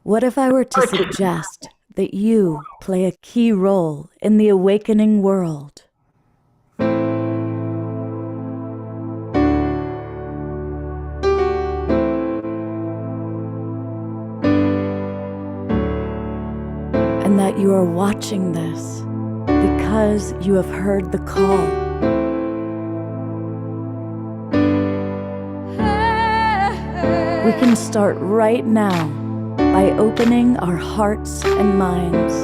What if I were to suggest that you play a key role in the awakening world? And that you are watching this because you have heard the call. We can start right now by opening our hearts and minds.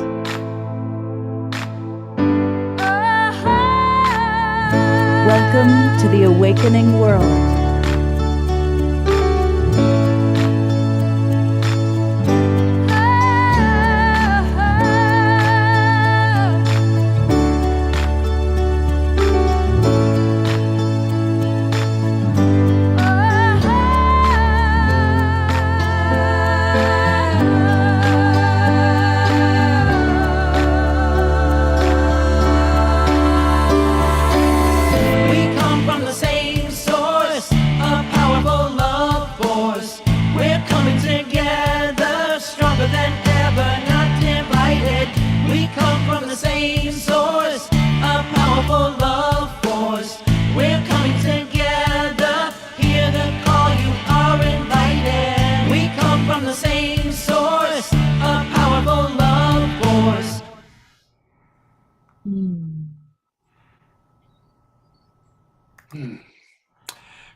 Welcome to the awakening world.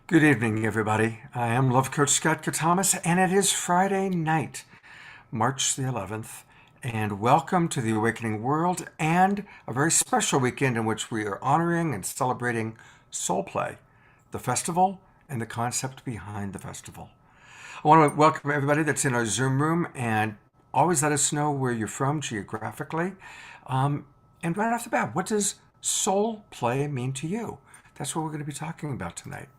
Good evening, everybody. I am Love Coach Scott Thomas, and it is Friday night, March the 11th, and welcome to the Awakening World and a very special weekend in which we are honoring and celebrating SoulPlay, the festival and the concept behind the festival. I want to welcome everybody that's in our Zoom room, and always let us know where you're from geographically. And right off the bat, what does SoulPlay mean to you? That's what we're going to be talking about tonight.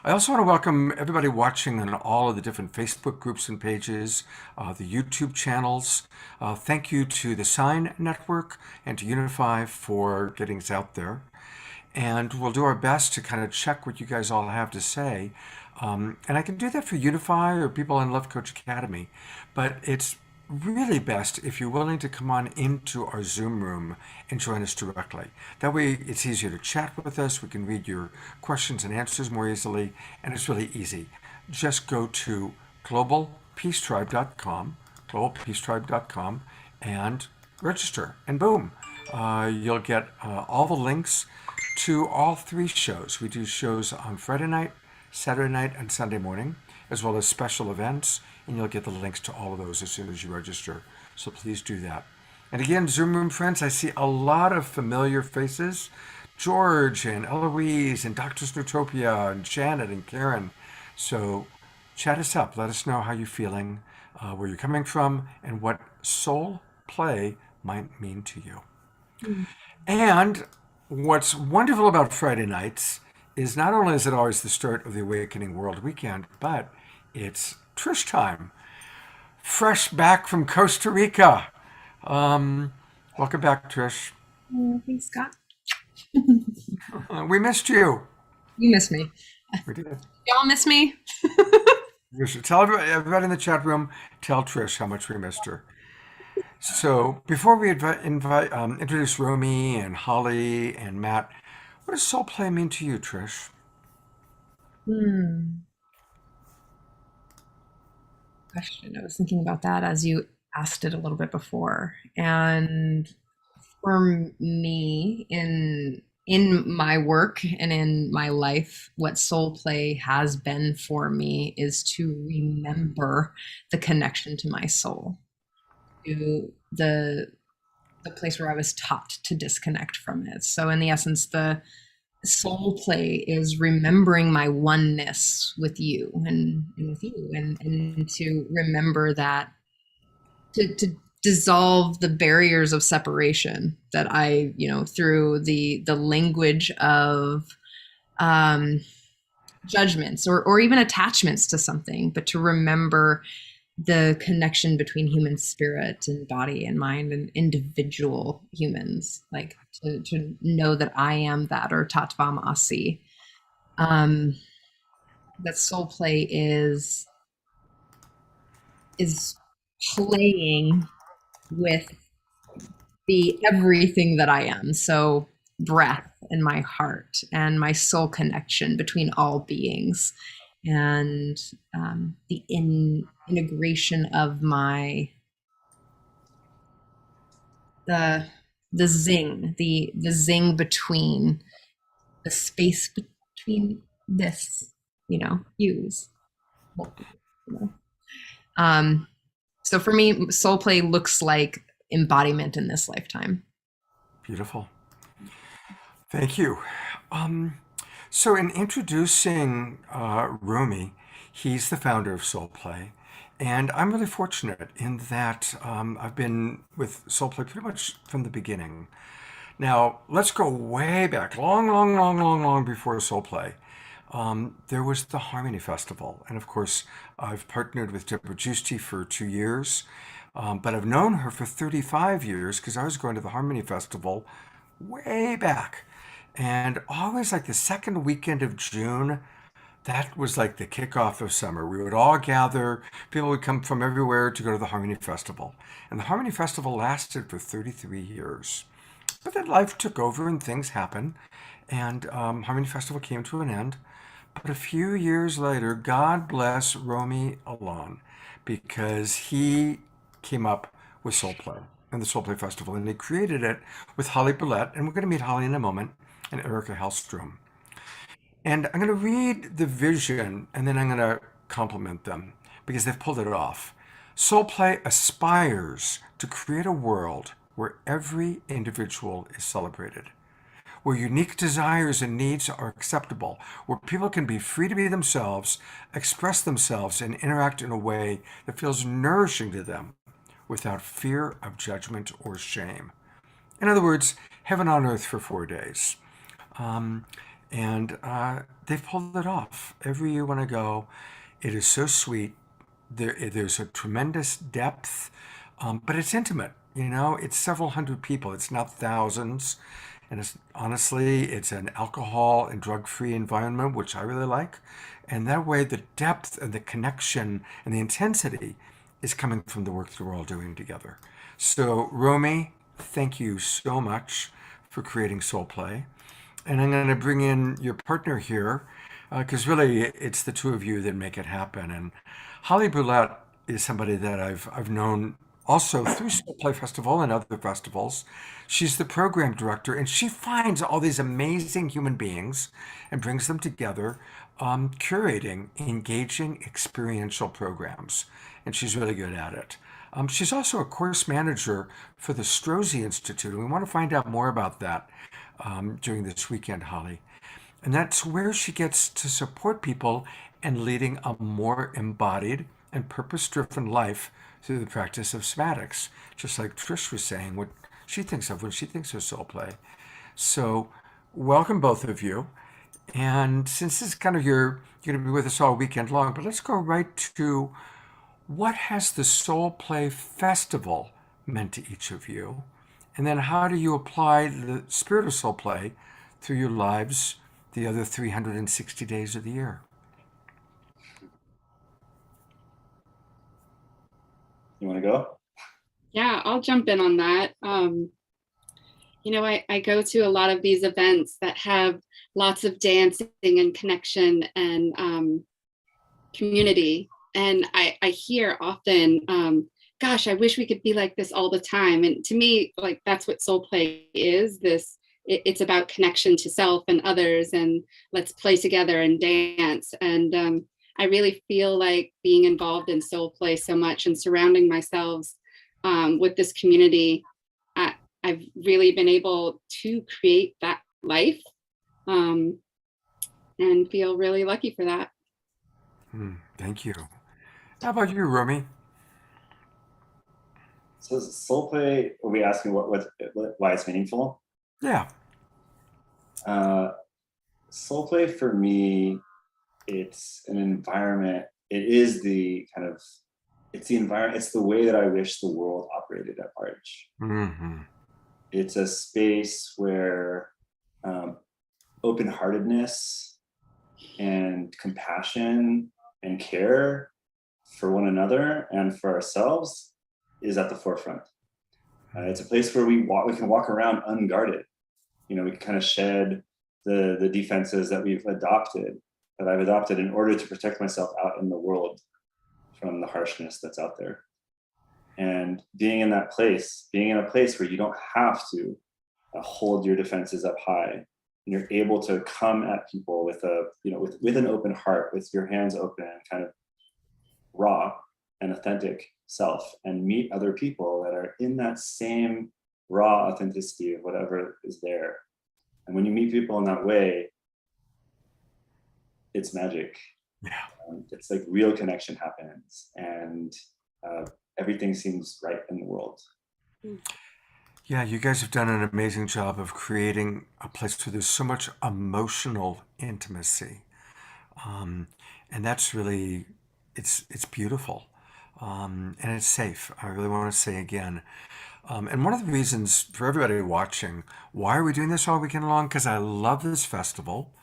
I also want to welcome everybody watching on all of the different Facebook groups and pages, the YouTube channels. Thank you to the Sign Network and to Unify for getting us out there. And we'll do our best to kind of check what you guys all have to say. And I can do that for Unify or people in Love Coach Academy. But it's really best if you're willing to come on into our Zoom room and join us directly. That way it's easier to chat with us. We can read your questions and answers more easily, and it's really easy. Just go to globalpeacetribe.com and register, and boom, you'll get all the links to all three shows. We do shows on Friday night, Saturday night, and Sunday morning, as well as special events, and you'll get the links to all of those as soon as you register. So please do that. And again, Zoom room friends, I see a lot of familiar faces. George and Eloise and Dr. Snowtopia and Janet and Karen. So chat us up. Let us know how you're feeling, where you're coming from, and what soul play might mean to you. And what's wonderful about Friday nights is not only is it always the start of the Awakening World weekend, but it's Trish time. Fresh back from Costa Rica. Welcome back, Trish. Thanks, Scott. We missed you. You miss me. We did. Y'all miss me? You should tell everybody in the chat room, tell Trish how much we missed her. So before we introduce Romy and Holly and Matt, what does soul play mean to you, Trish? Question. I was thinking about that as you asked it a little bit before. And for me, in my work and in my life, what soul play has been for me is to remember the connection to my soul, to the place where I was taught to disconnect from it. So in the essence, the soul play is remembering my oneness with you and with you, and to remember that, to dissolve the barriers of separation that I, through the language of judgments or even attachments to something, but to remember the connection between human spirit and body and mind and individual humans, like to know that I am that, or Tatvam Asi. That soul play is playing with the everything that I am. So breath and my heart and my soul connection between all beings, and the integration of my the the zing between the space between this, hues. You know. So for me, soul play looks like embodiment in this lifetime. Beautiful. Thank you. Um, so, in introducing Rumi, he's the founder of SoulPlay, and I'm really fortunate in that I've been with SoulPlay pretty much from the beginning. Now, let's go way back, long, long, long, long, long before SoulPlay. There was the Harmony Festival, and of course, I've partnered with Deborah Giusti for 2 years, but I've known her for 35 years because I was going to the Harmony Festival way back. And always like the second weekend of June, that was like the kickoff of summer. We would all gather, people would come from everywhere to go to the Harmony Festival. And the Harmony Festival lasted for 33 years. But then life took over and things happened, and Harmony Festival came to an end. But a few years later, God bless Romy Alon, because he came up with SoulPlay and the SoulPlay Festival, and he created it with Holly Burlett, and we're going to meet Holly in a moment, and Erica Hellstrom. And I'm going to read the vision, and then I'm going to compliment them because they've pulled it off. SoulPlay aspires to create a world where every individual is celebrated, where unique desires and needs are acceptable, where people can be free to be themselves, express themselves, and interact in a way that feels nourishing to them without fear of judgment or shame. In other words, heaven on earth for 4 days. Um, and they've pulled it off. Every year when I go, it is so sweet. There's a tremendous depth, but it's intimate. It's several hundred people. It's not thousands. And it's an alcohol and drug-free environment, which I really like. And that way, the depth and the connection and the intensity is coming from the work that we're all doing together. So, Romy, thank you so much for creating SoulPlay. And I'm going to bring in your partner here, because really it's the two of you that make it happen. And Holly Boulette is somebody that I've known also through SoulPlay Festival and other festivals. She's the program director, and she finds all these amazing human beings and brings them together, curating engaging experiential programs. And she's really good at it. She's also a course manager for the Strozzi Institute, and we want to find out more about that during this weekend, Holly. And that's where she gets to support people in leading a more embodied and purpose-driven life through the practice of somatics, just like Trish was saying, what she thinks of when she thinks of soul play. So welcome both of you. And since this is kind of you're going to be with us all weekend long, but let's go right to what has the Soul Play Festival meant to each of you? And then how do you apply the spirit of soul play through your lives the other 360 days of the year? You want to go? Yeah, I'll jump in on that. I go to a lot of these events that have lots of dancing and connection and community. And I hear often, gosh, I wish we could be like this all the time. And to me, like, that's what soul play is. It's about connection to self and others, and let's play together and dance. And I really feel like being involved in soul play so much and surrounding myself with this community, I've really been able to create that life, and feel really lucky for that. Thank you. How about you, Rumi? So soul play, are we asking why it's meaningful? Yeah. Soul play for me, it's an environment. It is it's the environment. It's the way that I wish the world operated at large. Mm-hmm. It's a space where open-heartedness and compassion and care for one another and for ourselves is at the forefront. It's a place where we can walk around unguarded. We can kind of shed the defenses that I've adopted in order to protect myself out in the world from the harshness that's out there. And being in a place where you don't have to hold your defenses up high, and you're able to come at people with an open heart, with your hands open, kind of raw and authentic self, and meet other people that are in that same raw authenticity of whatever is there. And when you meet people in that way, it's magic. Yeah. It's like real connection happens, and everything seems right in the world. Yeah, you guys have done an amazing job of creating a place where there's so much emotional intimacy. And that's really, it's beautiful. And it's safe. I really want to say again. And one of the reasons for everybody watching, why are we doing this all weekend long? Because I love this festival.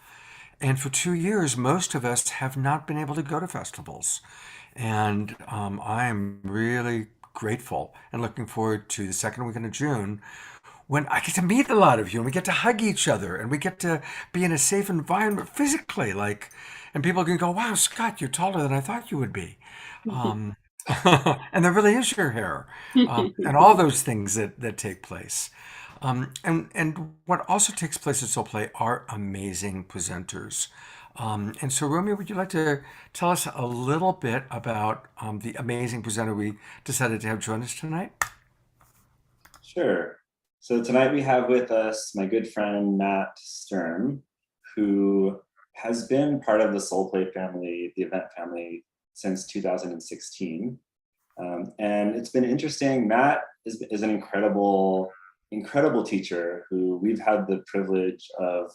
And for 2 years, most of us have not been able to go to festivals. And I am really grateful and looking forward to the second weekend of June, when I get to meet a lot of you and we get to hug each other and we get to be in a safe environment physically, and people can go, wow, Scott, you're taller than I thought you would be. And there really is your hair, and all those things that take place. And what also takes place at SoulPlay are amazing presenters. And so, Romeo, would you like to tell us a little bit about the amazing presenter we decided to have join us tonight? Sure. So tonight we have with us my good friend, Matt Sturm, who has been part of the SoulPlay family, the event family, since 2016. And it's been interesting. Matt is an incredible teacher who we've had the privilege of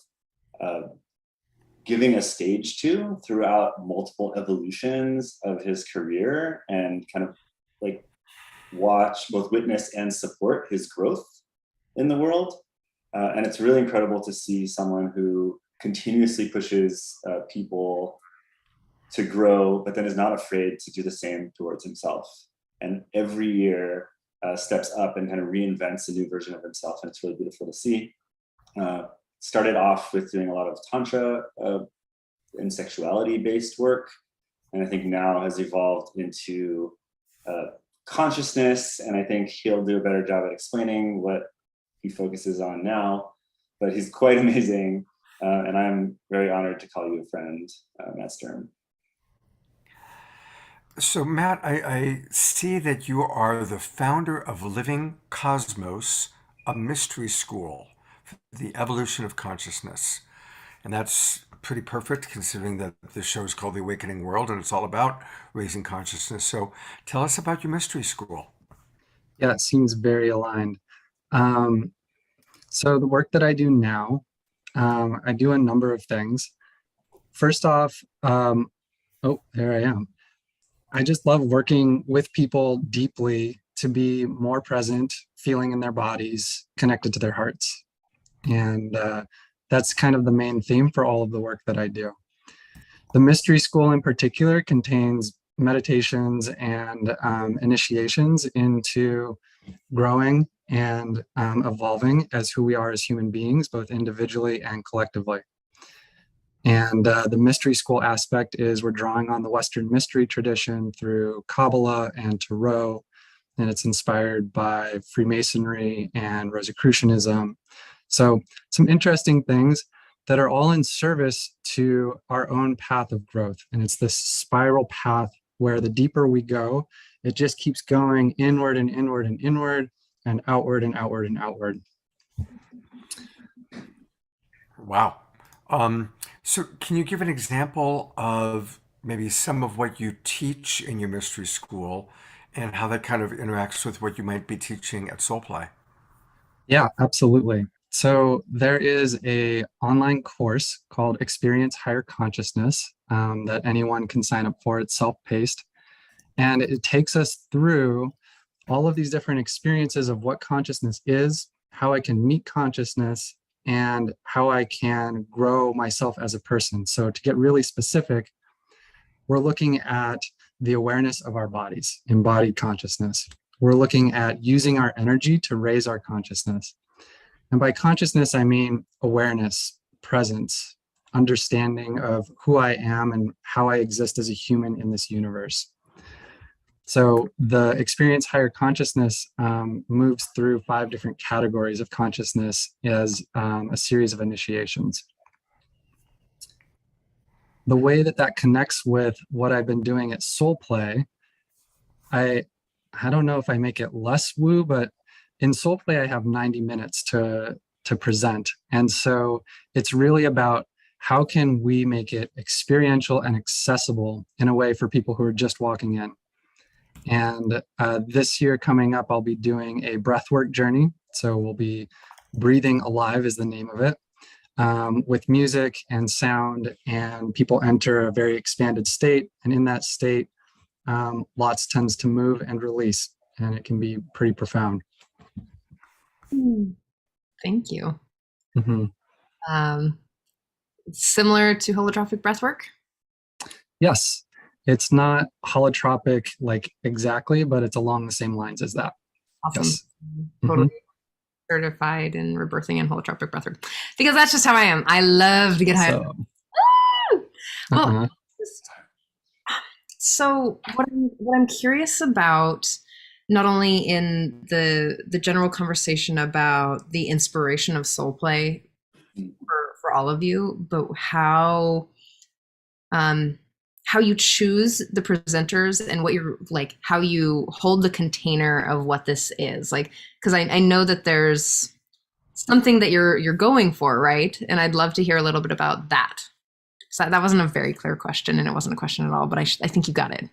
giving a stage to throughout multiple evolutions of his career, and kind of like both witness and support his growth in the world. And it's really incredible to see someone who continuously pushes people to grow, but then is not afraid to do the same towards himself. And every year steps up and kind of reinvents a new version of himself. And it's really beautiful to see. Started off with doing a lot of Tantra and sexuality-based work. And I think now has evolved into consciousness. And I think he'll do a better job at explaining what he focuses on now. But he's quite amazing. And I'm very honored to call you a friend, Matt Sturm. So, Matt, I see that you are the founder of Living Cosmos, a mystery school for the evolution of consciousness. And that's pretty perfect, considering that the show is called The Awakening World, and it's all about raising consciousness. So tell us about your mystery school. Yeah, it seems very aligned. So the work that I do now, I do a number of things. First off, oh, there I am. I just love working with people deeply to be more present, feeling in their bodies, connected to their hearts. And that's kind of the main theme for all of the work that I do. The mystery school in particular contains meditations and initiations into growing and evolving as who we are as human beings, both individually and collectively. And the mystery school aspect is we're drawing on the Western mystery tradition through Kabbalah and Tarot, and it's inspired by Freemasonry and Rosicrucianism. So some interesting things that are all in service to our own path of growth. And it's this spiral path where the deeper we go, it just keeps going inward and inward and inward, and outward and outward and outward. Wow. So can you give an example of maybe some of what you teach in your mystery school and how that kind of interacts with what you might be teaching at SoulPlay? Yeah, absolutely. So there is a online course called Experience Higher Consciousness that anyone can sign up for. It's self-paced, and it takes us through all of these different experiences of what consciousness is, how I can meet consciousness, and how I can grow myself as a person. So to get really specific, we're looking at the awareness of our bodies, embodied consciousness. We're looking at using our energy to raise our consciousness. And by consciousness, I mean awareness, presence, understanding of who I am and how I exist as a human in this universe. So the experience higher consciousness moves through 5 different categories of consciousness as a series of initiations. The way that that connects with what I've been doing at SoulPlay, I don't know if I make it less woo, but in SoulPlay I have 90 minutes to present. And so it's really about how can we make it experiential and accessible in a way for people who are just walking in. And this year coming up, I'll be doing a breathwork journey. So we'll be Breathing Alive is the name of it, with music and sound, and people enter a very expanded state. And in that state, lots tends to move and release, and it can be pretty profound. Thank you. Mm-hmm. Similar to holotropic breathwork? Yes, it's not holotropic like exactly, but it's along the same lines as that. Awesome. Yes. Totally certified in rebirthing and holotropic breathwork, because that's just how I am. I love to get high. So, Well, so what I'm curious about, not only in the general conversation about the inspiration of SoulPlay for all of you, but how you choose the presenters and what you're like, how you hold the container of what this is like, because I know that there's something that you're going for, right? And I'd love to hear a little bit about that. So that wasn't a very clear question, and it wasn't a question at all, but I think you got it.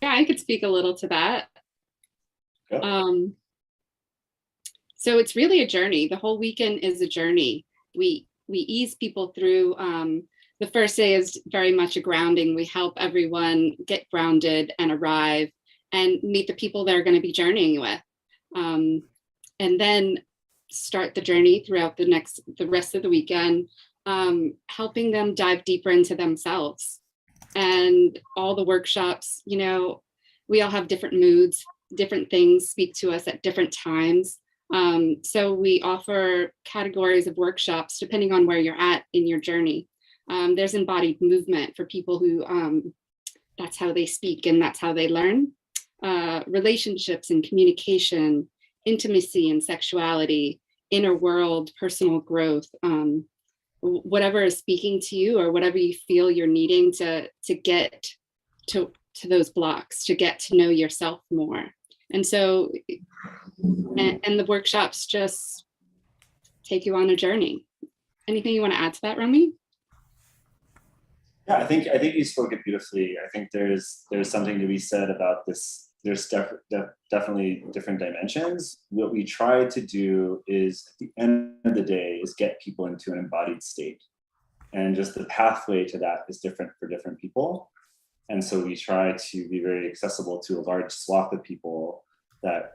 Yeah, I could speak a little to that. Yeah. So it's really a journey. The whole weekend is a journey. We ease people through. The first day is very much a grounding. We help everyone get grounded and arrive and meet the people they're going to be journeying with. And then start the journey throughout the rest of the weekend, helping them dive deeper into themselves. And all the workshops, we all have different moods, different things speak to us at different times. So we offer categories of workshops depending on where you're at in your journey. There's embodied movement for people who that's how they speak and that's how they learn. Relationships and communication, intimacy and sexuality, inner world, personal growth, whatever is speaking to you or whatever you feel you're needing to get to those blocks, to get to know yourself more. And so, and the workshops just take you on a journey. Anything you want to add to that, Romy? Yeah, I think you spoke it beautifully. I think there's something to be said about this. There's definitely different dimensions. What we try to do is, at the end of the day, is get people into an embodied state, and just the pathway to that is different for different people. And so we try to be very accessible to a large swath of people that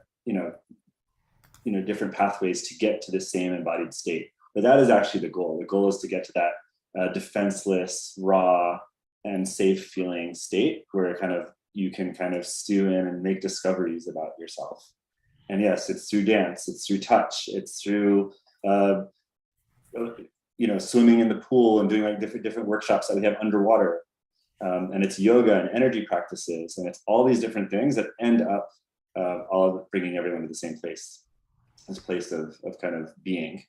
different pathways to get to the same embodied state. But that is actually the goal. The goal is to get to that defenseless, raw, and safe feeling state where you can stew in and make discoveries about yourself. And yes, it's through dance, it's through touch, it's through swimming in the pool and doing like different workshops that we have underwater. And it's yoga and energy practices, and it's all these different things that end up all bringing everyone to the same place, this place of kind of being.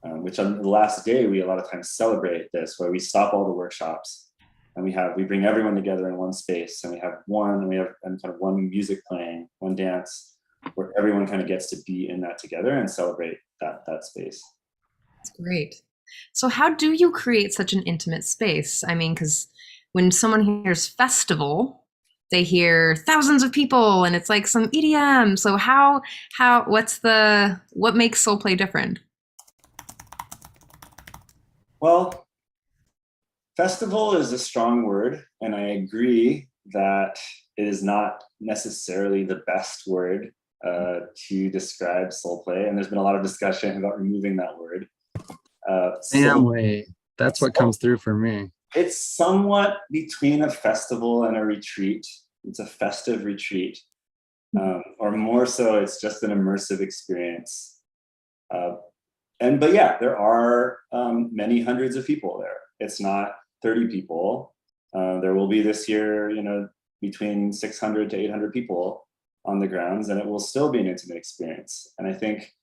Which on the last day, we a lot of times celebrate this, where we stop all the workshops and we bring everyone together in one space, and we have one music playing, one dance, where everyone kind of gets to be in that together and celebrate that space. That's great. So how do you create such an intimate space? I mean, because when someone hears festival, they hear thousands of people and it's like some EDM. So what makes SoulPlay different? Well, festival is a strong word, and I agree that it is not necessarily the best word to describe SoulPlay, and there's been a lot of discussion about removing that word. Family, that's what comes through for me. It's somewhat between a festival and a retreat. It's a festive retreat, or more so, it's just an immersive experience. But yeah, there are many hundreds of people there. It's not 30 people. There will be this year, between 600 to 800 people on the grounds, and it will still be an intimate experience. And I think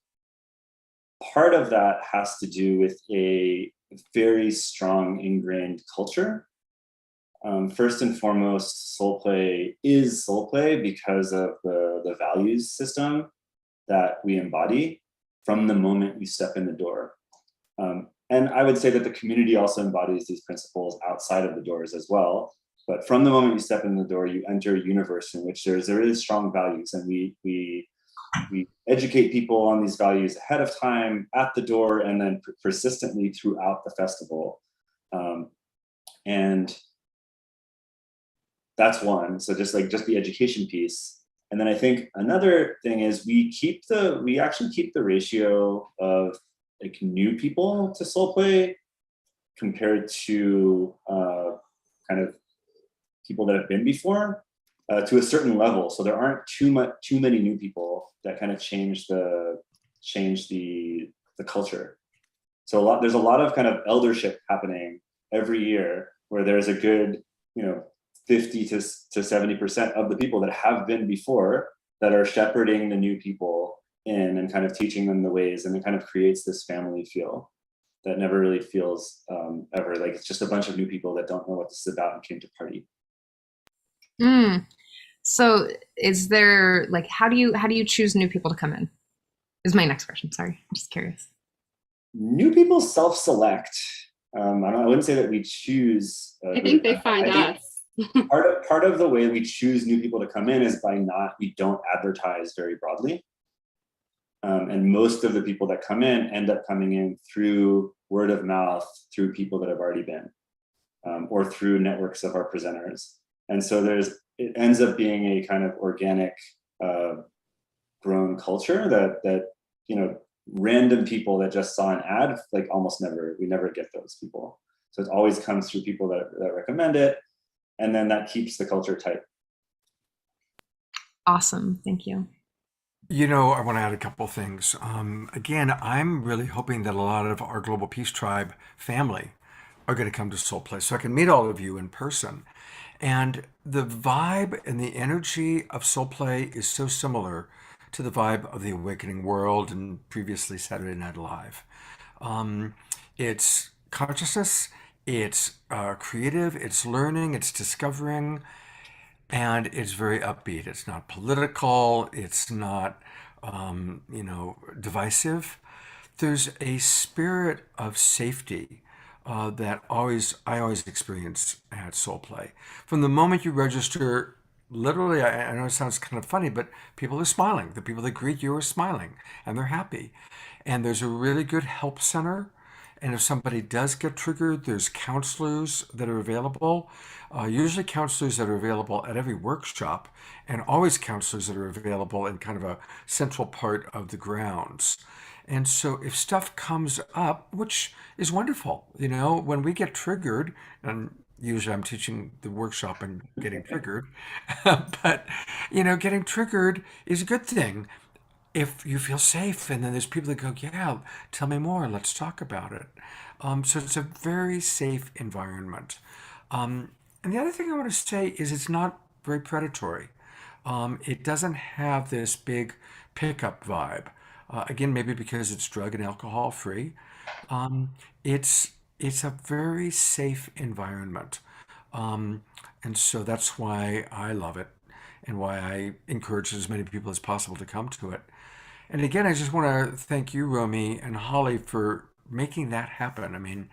part of that has to do with a very strong ingrained culture. First and foremost, SoulPlay is SoulPlay because of the values system that we embody from the moment you step in the door. And I would say that the community also embodies these principles outside of the doors as well. But from the moment you step in the door, you enter a universe in which there is strong values, and we educate people on these values ahead of time, at the door, and then persistently throughout the festival. And that's one. So just the education piece. And then I think another thing is we actually keep the ratio of like new people to SoulPlay compared to kind of people that have been before to a certain level. So there aren't too many new people that kind of change the culture. So there's a lot of kind of eldership happening every year, where there's a good 50 to 70% of the people that have been before that are shepherding the new people in and kind of teaching them the ways, and it kind of creates this family feel that never really feels ever like it's just a bunch of new people that don't know what this is about and came to party. So is there how do you choose new people to come in? Is my next question. Sorry, I'm just curious. New people self-select. I wouldn't say that we choose. I think they find us. Part of the way we choose new people to come in is we don't advertise very broadly. And most of the people that come in end up coming in through word of mouth, through people that have already been, or through networks of our presenters. And so it ends up being a kind of organic, grown culture that random people that just saw an ad, we never get those people. So it always comes through people that recommend it. And then that keeps the culture tight. Awesome. Thank you. I want to add a couple things. Again, I'm really hoping that a lot of our Global Peace Tribe family are going to come to SoulPlay so I can meet all of you in person. And the vibe and the energy of SoulPlay is so similar to the vibe of the Awakening World and previously Saturday Night Live. It's consciousness, it's creative, it's learning, it's discovering, and it's very upbeat. It's not political, it's not, divisive. There's a spirit of safety that I always experience at SoulPlay. From the moment you register, literally, I know it sounds kind of funny, but people are smiling. The people that greet you are smiling, and they're happy. And there's a really good help center. And if somebody does get triggered, there's counselors that are available. Usually counselors that are available at every workshop, and always counselors that are available in kind of a central part of the grounds. And so if stuff comes up, which is wonderful, when we get triggered, and usually I'm teaching the workshop and getting triggered, but, getting triggered is a good thing if you feel safe. And then there's people that go, yeah, tell me more, let's talk about it. So it's a very safe environment. And the other thing I want to say is it's not very predatory. It doesn't have this big pickup vibe. Again, maybe because it's drug and alcohol free. It's a very safe environment. And so that's why I love it and why I encourage as many people as possible to come to it. And again, I just want to thank you, Romy and Holly, for making that happen. I mean,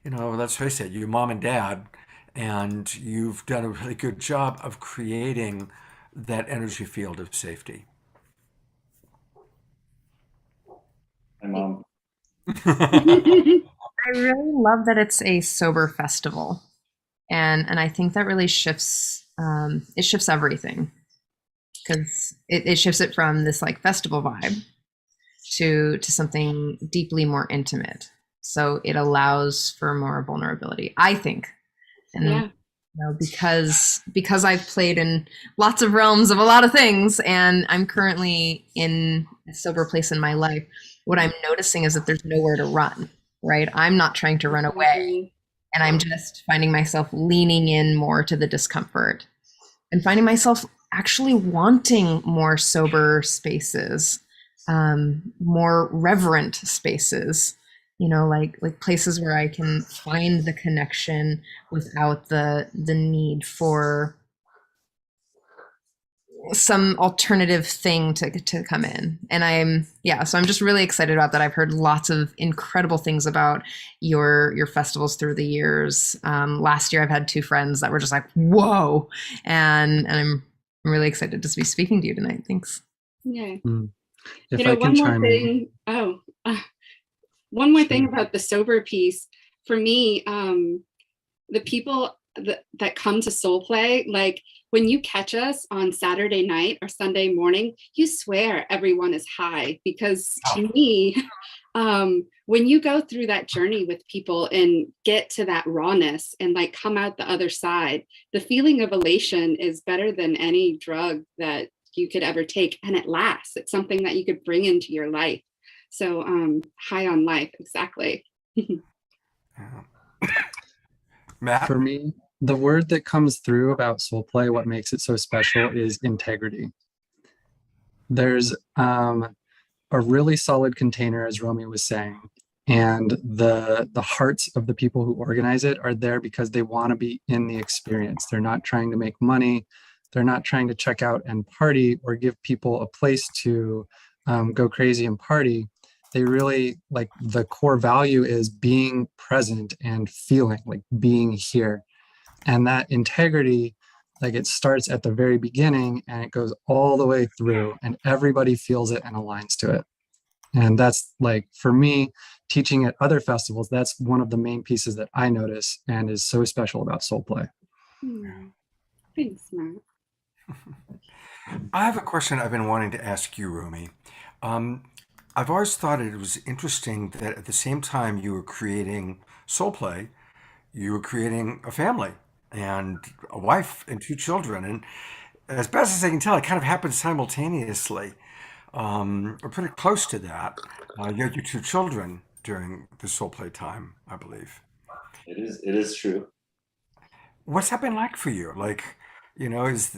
let's face it, you're mom and dad, and you've done a really good job of creating that energy field of safety. My mom. I really love that it's a sober festival, and I think that really shifts everything, because it shifts it from this festival vibe to something deeply more intimate. So it allows for more vulnerability. I think And Yeah. because I've played in lots of realms of a lot of things, and I'm currently in a sober place in my life, what I'm noticing is that there's nowhere to run, right? I'm not trying to run away, and I'm just finding myself leaning in more to the discomfort and finding myself actually wanting more sober spaces, more reverent spaces, like places where I can find the connection without the need for some alternative thing to come in. And so I'm just really excited about that. I've heard lots of incredible things about your festivals through the years. Last year I've had 2 friends that were just like, whoa. And I'm really excited to be speaking to you tonight. Thanks. Yeah. If I can one more chime in. thing. One more thing about the sober piece. For me, the people that come to SoulPlay, like when you catch us on Saturday night or Sunday morning, you swear everyone is high, because to me, when you go through that journey with people and get to that rawness and like come out the other side, the feeling of elation is better than any drug that you could ever take, and it lasts. It's something that you could bring into your life. So high on life, exactly. Matt? For me, the word that comes through about SoulPlay, what makes it so special, is integrity. There's a really solid container, as Romy was saying, and the hearts of the people who organize it are there because they want to be in the experience. They're not trying to make money. They're not trying to check out and party or give people a place to go crazy and party. They really, like, the core value is being present and feeling, like being here. And that integrity, like, it starts at the very beginning and it goes all the way through, and everybody feels it and aligns to it. And that's, like, for me, teaching at other festivals, that's one of the main pieces that I notice and is so special about SoulPlay. Thanks, Matt. I have a question I've been wanting to ask you, Rumi. I've always thought it was interesting that at the same time you were creating SoulPlay, you were creating a family and a wife and 2 children. And as best as I can tell, it kind of happened simultaneously, or pretty close to that. You had your 2 children during the SoulPlay time, I believe. It is true. What's that been like for you? Like, I've always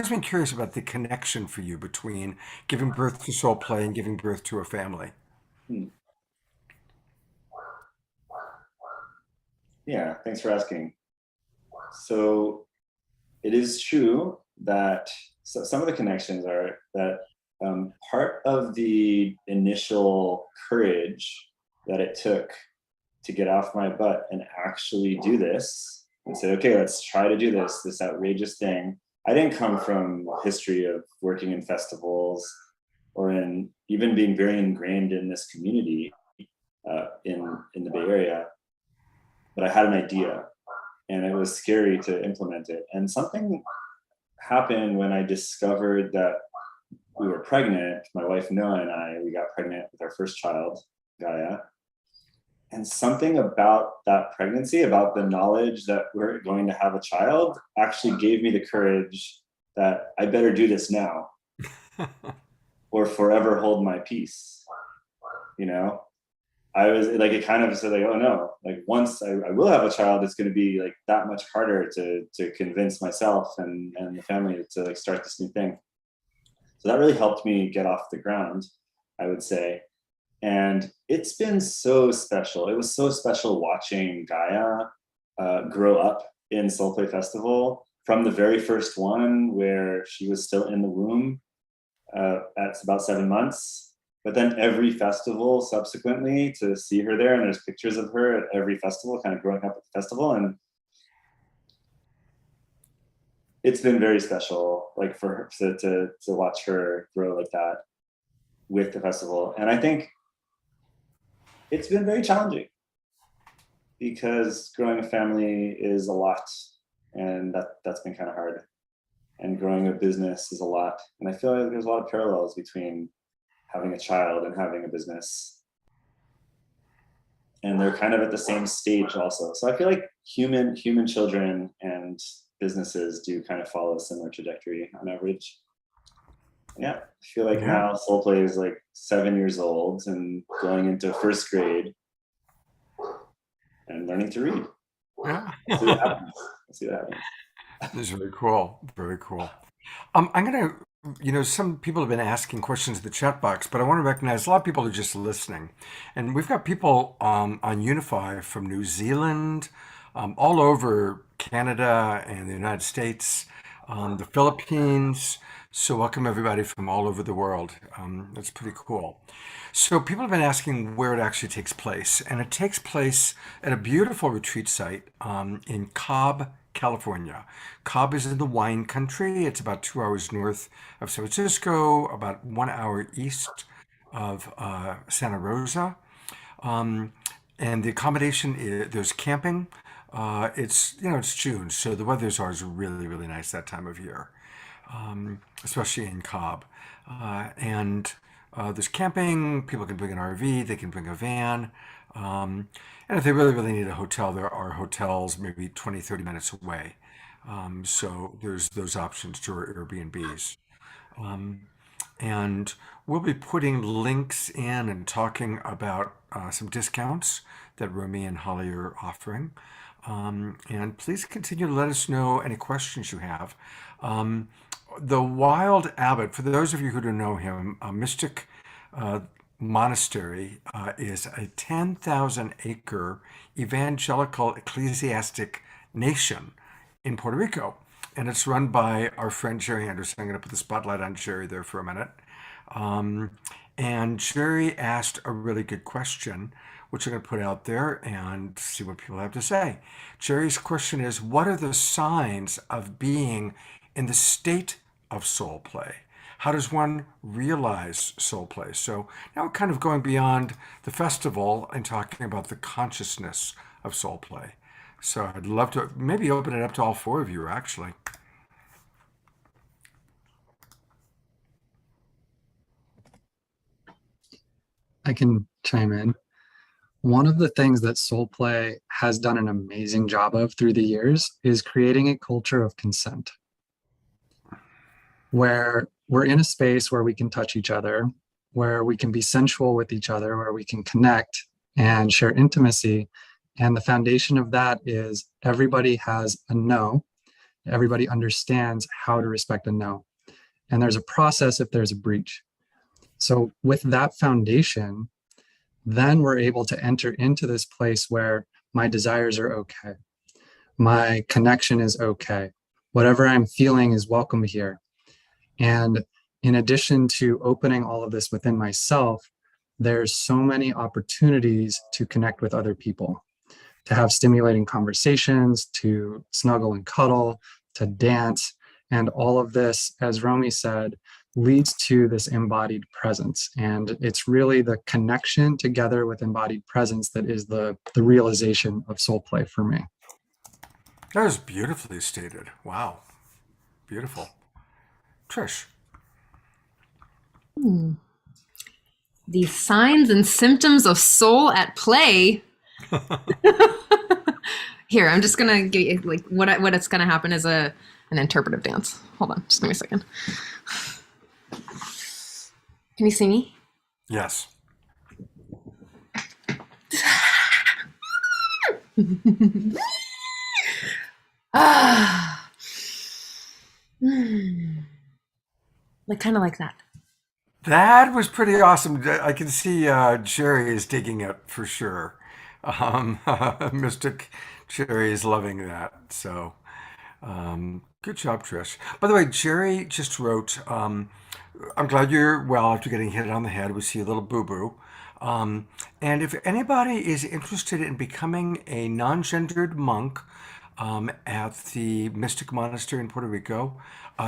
been curious about the connection for you between giving birth to SoulPlay and giving birth to a family. Yeah, thanks for asking. So it is true that some of the connections are that part of the initial courage that it took to get off my butt and actually do this and say, okay, let's try to do this outrageous thing. I didn't come from a history of working in festivals or in even being very ingrained in this community in the Bay Area, but I had an idea and it was scary to implement it. And something happened when I discovered that we were pregnant. My wife Noah and we got pregnant with our first child, Gaia. And something about that pregnancy, about the knowledge that we're going to have a child, actually gave me the courage that I better do this now or forever hold my peace. I was like, it kind of said like, oh no, like once I will have a child, it's going to be like that much harder to convince myself and the family to like start this new thing. So that really helped me get off the ground, I would say. And it's been so special. It was so special watching Gaia grow up in SoulPlay Festival from the very first one where she was still in the womb at about 7 months. But then every festival subsequently to see her there, and there's pictures of her at every festival, kind of growing up at the festival. And it's been very special, like for her to watch her grow like that with the festival. And I think it's been very challenging because growing a family is a lot, and that's been kind of hard. And growing a business is a lot. And I feel like there's a lot of parallels between having a child and having a business. and they're kind of at the same stage also. So I feel like human children and businesses do kind of follow a similar trajectory on average. Yeah, I feel like Yeah. now SoulPlay is like 7 years old and going into first grade and learning to read. Yeah. Let's see what happens. Let's see what happens. This is very cool. Very cool. I'm gonna, some people have been asking questions in the chat box, but I want to recognize a lot of people are just listening, and we've got people on Unify from New Zealand, all over Canada and the United States, the Philippines. So welcome everybody from all over the world. That's pretty cool. So people have been asking where it actually takes place, and it takes place at a beautiful retreat site in Cobb, California. Cobb is in the wine country. It's about 2 hours north of San Francisco, about 1 hour east of Santa Rosa. Um, and the accommodation is, there's camping. It's June, so the weather's always really, really nice that time of year, especially in Cobb. And there's camping. People can bring an RV. They can bring a van. And if they really, really need a hotel, there are hotels maybe 20, 30 minutes away. So there's those options to our Airbnbs. Um, and we'll be putting links in and talking about some discounts that Romy and Holly are offering. And please continue to let us know any questions you have. The Wild Abbot, for those of you who don't know him, a mystic monastery is a 10,000-acre evangelical ecclesiastic nation in Puerto Rico. And it's run by our friend Jerry Anderson. I'm going to put the spotlight on Jerry there for a minute. And Jerry asked a really good question, which I'm going to put out there and see what people have to say. Jerry's question is, what are the signs of being in the state of soul play? How does one realize soul play? So now we're kind of going beyond the festival and talking about the consciousness of soul play. So I'd love to maybe open it up to all four of you, actually. I can chime in. One of the things that SoulPlay has done an amazing job of through the years is creating a culture of consent, where we're in a space where we can touch each other, where we can be sensual with each other, where we can connect and share intimacy. And the foundation of that is everybody has a no. Everybody understands how to respect a no. And there's a process if there's a breach. So with that foundation, then we're able to enter into this place where my desires are okay. My connection is okay. Whatever I'm feeling is welcome here. And in addition to opening all of this within myself, there's so many opportunities to connect with other people, to have stimulating conversations, to snuggle and cuddle, to dance. And all of this, as Romy said, leads to this embodied presence. And it's really the connection together with embodied presence that is the realization of soul play for me. That was beautifully stated. Wow. Beautiful. Trish. The signs and symptoms of soul at play. Here, I'm just gonna give you like what it's gonna happen is an interpretive dance. Hold on, just give me a second. Can you see me? Yes. Like kind of like that. That was pretty awesome. I can see Jerry is digging it for sure. Mystic Jerry is loving that. So good job, Trish. By the way, Jerry just wrote, I'm glad you're well after getting hit on the head. We see a little boo-boo. And if anybody is interested in becoming a non-gendered monk at the Mystic Monastery in Puerto Rico,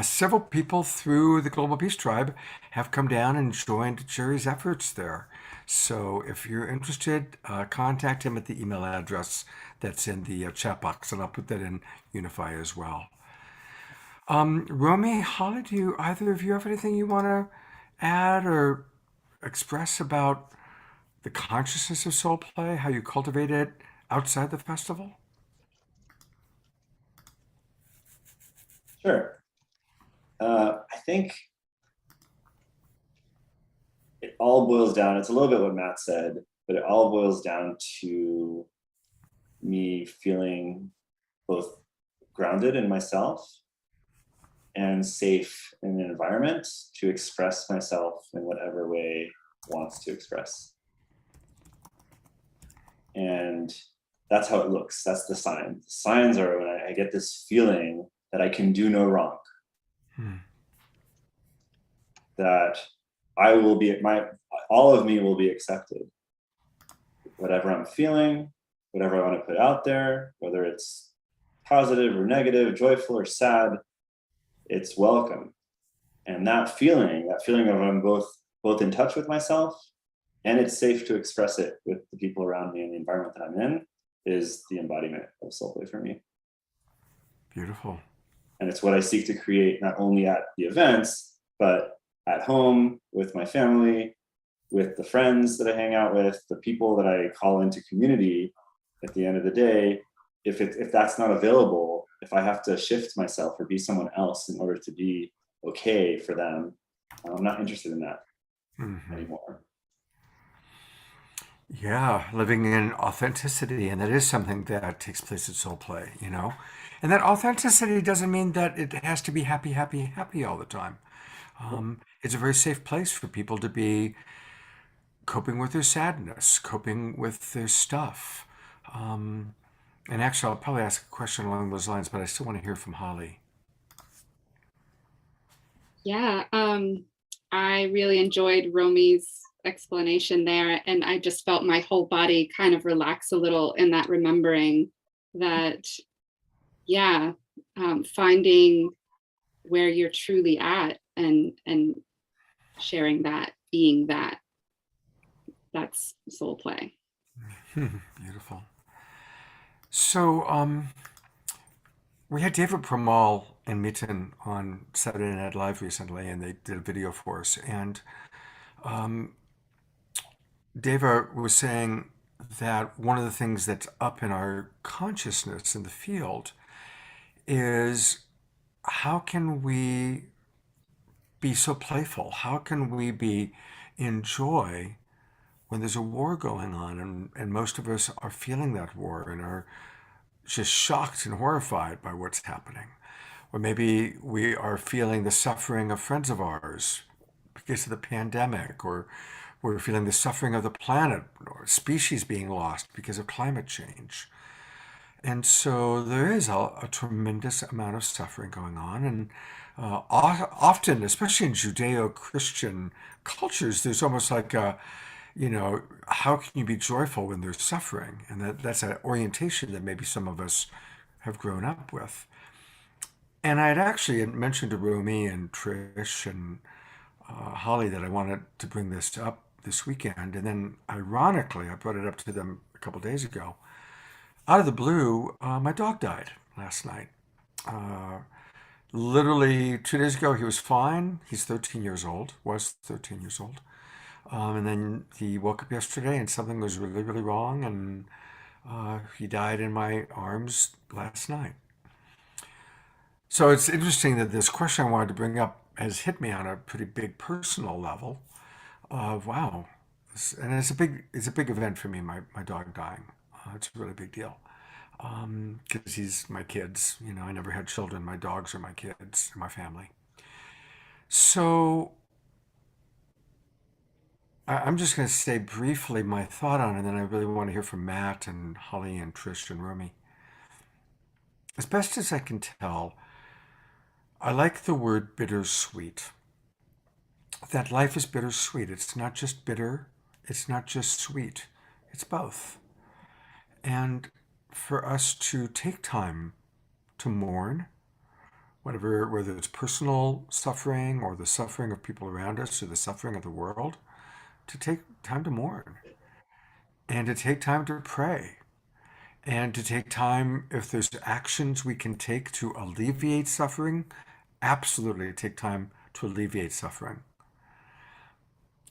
several people through the Global Peace Tribe have come down and joined Jerry's efforts there. So if you're interested, contact him at the email address that's in the chat box, and I'll put that in Unify as well. Romy, Holly, do either of you have anything you want to add or express about the consciousness of soul play, how you cultivate it outside the festival? Sure. I think it all boils down, it's a little bit what Matt said, but it all boils down to me feeling both grounded in myself and safe in an environment to express myself in whatever way wants to express. And that's how it looks. That's the sign. The signs are when I get this feeling that I can do no wrong. That I will be all of me will be accepted. Whatever I'm feeling, whatever I want to put out there, whether it's positive or negative, joyful or sad, it's welcome. And that feeling of I'm both in touch with myself and it's safe to express it with the people around me and the environment that I'm in is the embodiment of soul play for me. Beautiful. And it's what I seek to create not only at the events, but at home with my family, with the friends that I hang out with, the people that I call into community. At the end of the day, if that's not available, if I have to shift myself or be someone else in order to be okay for them, I'm not interested in that anymore. Yeah, living in authenticity, and that is something that takes place at Soul Play, you know? And that authenticity doesn't mean that it has to be happy, happy, happy all the time. It's a very safe place for people to be coping with their sadness, coping with their stuff. And actually, I'll probably ask a question along those lines, but I still want to hear from Holly. Yeah, I really enjoyed Romy's explanation there, and I just felt my whole body kind of relax a little in that, remembering that, yeah, finding where you're truly at and sharing that, being that, that's soul play. Beautiful. So, we had David Pramal and Mitten on Saturday Night Live recently, and they did a video for us. And Deva was saying that one of the things that's up in our consciousness in the field is how can we be so playful? How can we be in joy when there's a war going on and most of us are feeling that war and are just shocked and horrified by what's happening? Or maybe we are feeling the suffering of friends of ours because of the pandemic, or we're feeling the suffering of the planet or species being lost because of climate change. And so there is a tremendous amount of suffering going on. And often, especially in Judeo-Christian cultures, there's almost like how can you be joyful when there's suffering? And that's an orientation that maybe some of us have grown up with. And I had actually mentioned to Rumi and Trish and Holly that I wanted to bring this up this weekend. And then ironically, I brought it up to them a couple days ago. Out of the blue, my dog died last night. Literally 2 days ago, he was fine. He's 13 years old, was 13 years old. And then he woke up yesterday and something was really, really wrong. And he died in my arms last night. So it's interesting that this question I wanted to bring up has hit me on a pretty big personal level of wow. And it's a big event for me, my dog dying. It's a really big deal. Because he's my kids. You know, I never had children. My dogs are my kids, my family. So I'm just going to say briefly my thought on it, and then I really want to hear from Matt and Holly and Trish and Rumi. As best as I can tell, I like the word bittersweet. That life is bittersweet. It's not just bitter, it's not just sweet, it's both. And for us to take time to mourn, whether it's personal suffering or the suffering of people around us or the suffering of the world, to take time to mourn and to take time to pray and to take time, if there's actions we can take to alleviate suffering, absolutely take time to alleviate suffering.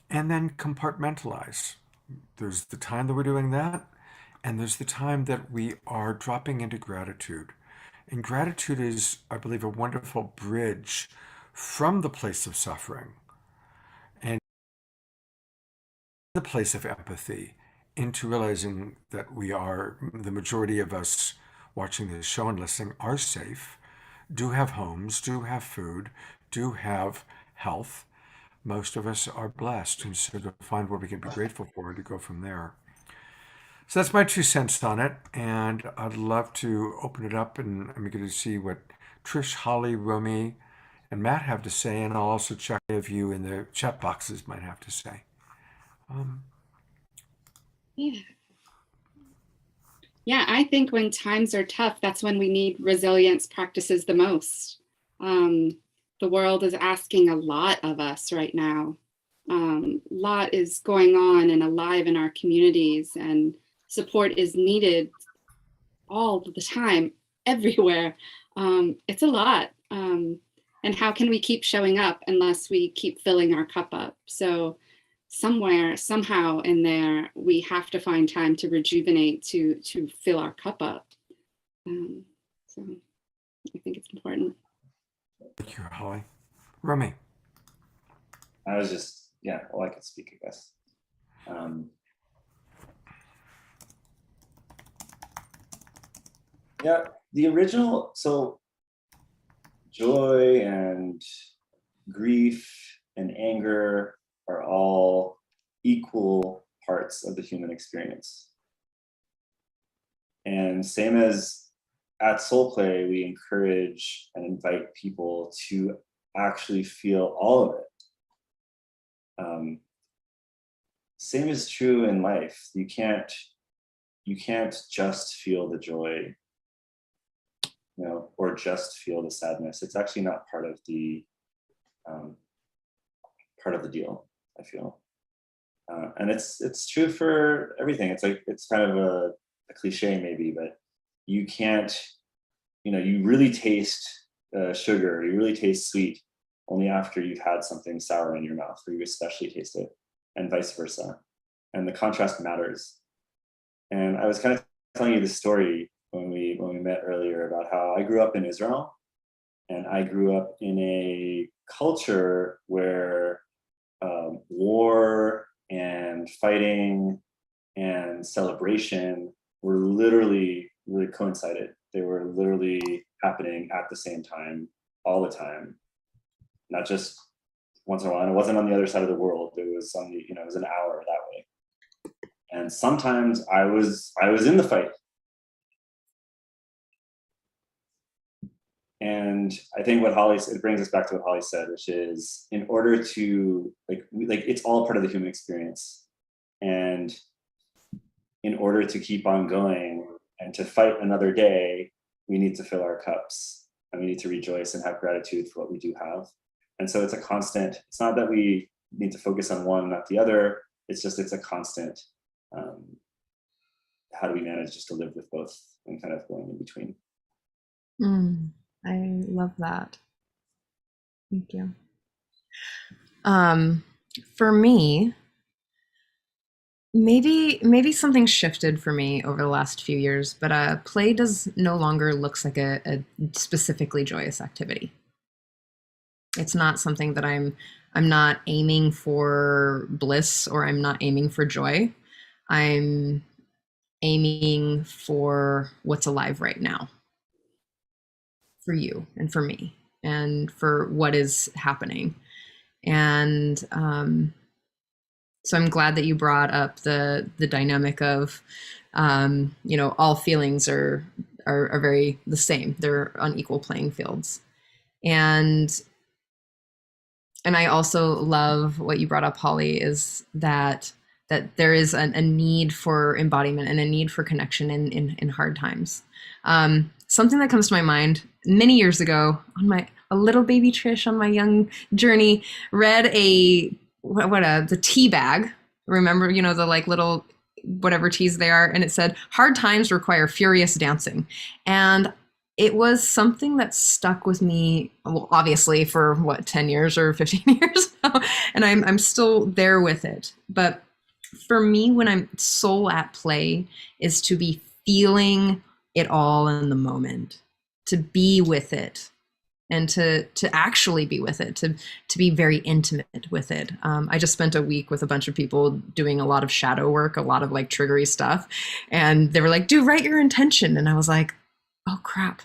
And then compartmentalize. There's the time that we're doing that, and there's the time that we are dropping into gratitude. And gratitude is, I believe, a wonderful bridge from the place of suffering and the place of empathy into realizing that we are, the majority of us watching this show and listening, are safe, do have homes, do have food, do have health. Most of us are blessed, and so to find what we can be grateful for, to go from there. So that's my 2 cents on it, and I'd love to open it up, and I'm going to see what Trish, Holly, Romy, and Matt have to say, and I'll also check if you in the chat boxes might have to say. Yeah. Yeah, I think when times are tough, that's when we need resilience practices the most. The world is asking a lot of us right now. A lot is going on and alive in our communities, and support is needed all the time, everywhere. It's a lot. And how can we keep showing up unless we keep filling our cup up? So somewhere, somehow in there, we have to find time to rejuvenate, to fill our cup up. So I think it's important. Thank you, Holly. Romy. I was just, yeah, well, I could speak, I guess. Yeah, the original, so joy and grief and anger are all equal parts of the human experience. And same as at SoulPlay, we encourage and invite people to actually feel all of it. Same is true in life. You can't just feel the joy, you know, or just feel the sadness. It's actually not part of the deal, I feel. And it's true for everything. It's like, it's kind of a cliche maybe, but you can't, you know, you really taste sugar, you really taste sweet only after you've had something sour in your mouth, or you especially taste it, and vice versa. And the contrast matters. And I was kind of telling you the story when we met earlier about how I grew up in Israel, and I grew up in a culture where war and fighting and celebration were literally really coincided. They were literally happening at the same time, all the time, not just once in a while. And it wasn't on the other side of the world. It was on the, you know, it was an hour that way. And sometimes I was in the fight. And I think what Holly said, it brings us back to what Holly said, which is, in order to, like it's all part of the human experience. And in order to keep on going and to fight another day, we need to fill our cups, and we need to rejoice and have gratitude for what we do have. And so it's a constant. It's not that we need to focus on one, not the other. It's just, it's a constant. How do we manage just to live with both and kind of going in between? I love that. Thank you. For me, maybe something shifted for me over the last few years, but play does no longer looks like a specifically joyous activity. It's not something that I'm not aiming for bliss, or I'm not aiming for joy. I'm aiming for what's alive right now, for you and for me and for what is happening. And so I'm glad that you brought up the dynamic of, you know, all feelings are very the same. They're on equal playing fields. And I also love what you brought up, Holly, is that there is a need for embodiment and a need for connection in hard times. Something that comes to my mind, many years ago, on a little baby Trish on my young journey, read the tea bag. Remember, you know, the like little whatever teas they are, and it said, "Hard times require furious dancing." And it was something that stuck with me, well, obviously for 10 years or 15 years now, and I'm still there with it. But for me, when I'm soul at play, is to be feeling it all in the moment, to be with it, and to actually be with it, to be very intimate with it. I just spent a week with a bunch of people doing a lot of shadow work, a lot of like triggery stuff, and they were like, "Do write your intention," and I was like, "Oh crap."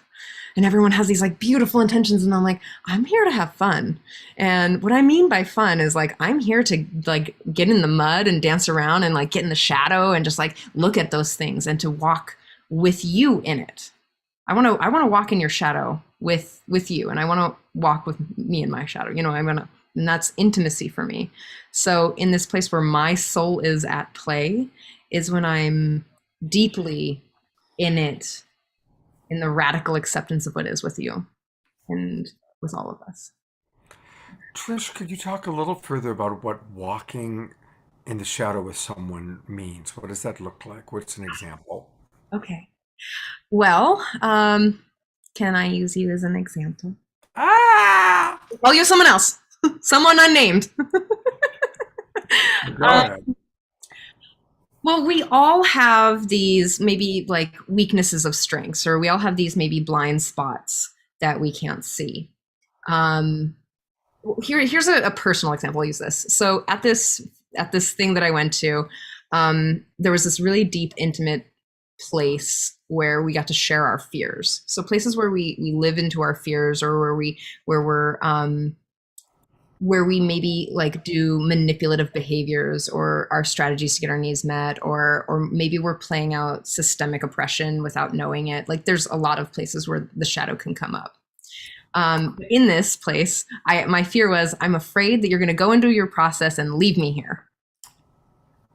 And everyone has these like beautiful intentions, and I'm like, I'm here to have fun. And what I mean by fun is like I'm here to like get in the mud and dance around and like get in the shadow and just like look at those things and to walk with you in it. I want to walk in your shadow with you, and I want to walk with me in my shadow. You know, and that's intimacy for me. So in this place where my soul is at play is when I'm deeply in it, in the radical acceptance of what is with you and with all of us. Trish, could you talk a little further about what walking in the shadow with someone means? What does that look like? What's an example? Okay. Well, can I use you as an example? Ah! I'll use someone else, someone unnamed. Go ahead. Well, we all have these maybe like weaknesses of strengths, or we all have these maybe blind spots that we can't see. Here's a personal example. I'll use this. So at this thing that I went to, there was this really deep, intimate place where we got to share our fears. So places where we live into our fears, or where we maybe like do manipulative behaviors or our strategies to get our needs met, or maybe we're playing out systemic oppression without knowing it. Like there's a lot of places where the shadow can come up. In this place, my fear was, I'm afraid that you're going to go into your process and leave me here.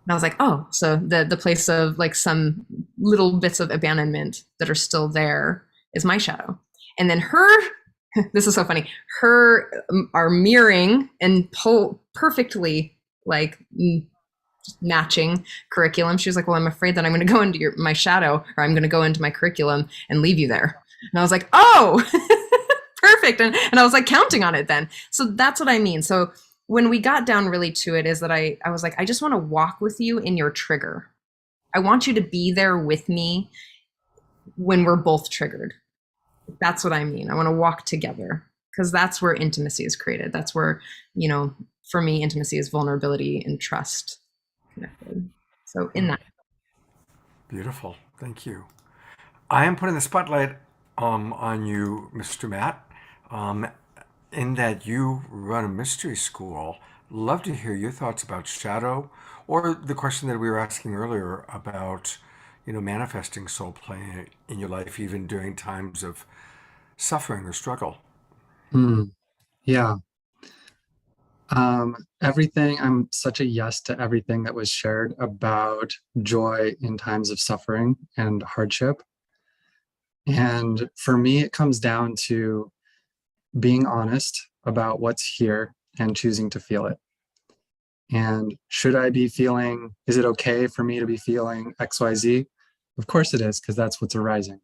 And I was like, oh, so the place of like some little bits of abandonment that are still there is my shadow. And then this is so funny, our mirroring and perfectly like matching curriculum. She was like, well, I'm afraid that I'm going to go into my shadow, or I'm going to go into my curriculum and leave you there. And I was like, oh, perfect. And I was like counting on it then. So that's what I mean. So when we got down really to it is that I was like, I just want to walk with you in your trigger. I want you to be there with me when we're both triggered. That's what I mean. I want to walk together, because that's where intimacy is created. That's where, you know, for me, intimacy is vulnerability and trust connected. So in that. Beautiful. Thank you. I am putting the spotlight on you, Mr. Matt, in that you run a mystery school. Love to hear your thoughts about shadow, or the question that we were asking earlier about, you know, manifesting soul play in your life, even during times of suffering or struggle. Yeah. Everything, I'm such a yes to everything that was shared about joy in times of suffering and hardship. And for me, it comes down to being honest about what's here and choosing to feel it. And should I be feeling, is it okay for me to be feeling XYZ? Of course it is, because that's what's arising.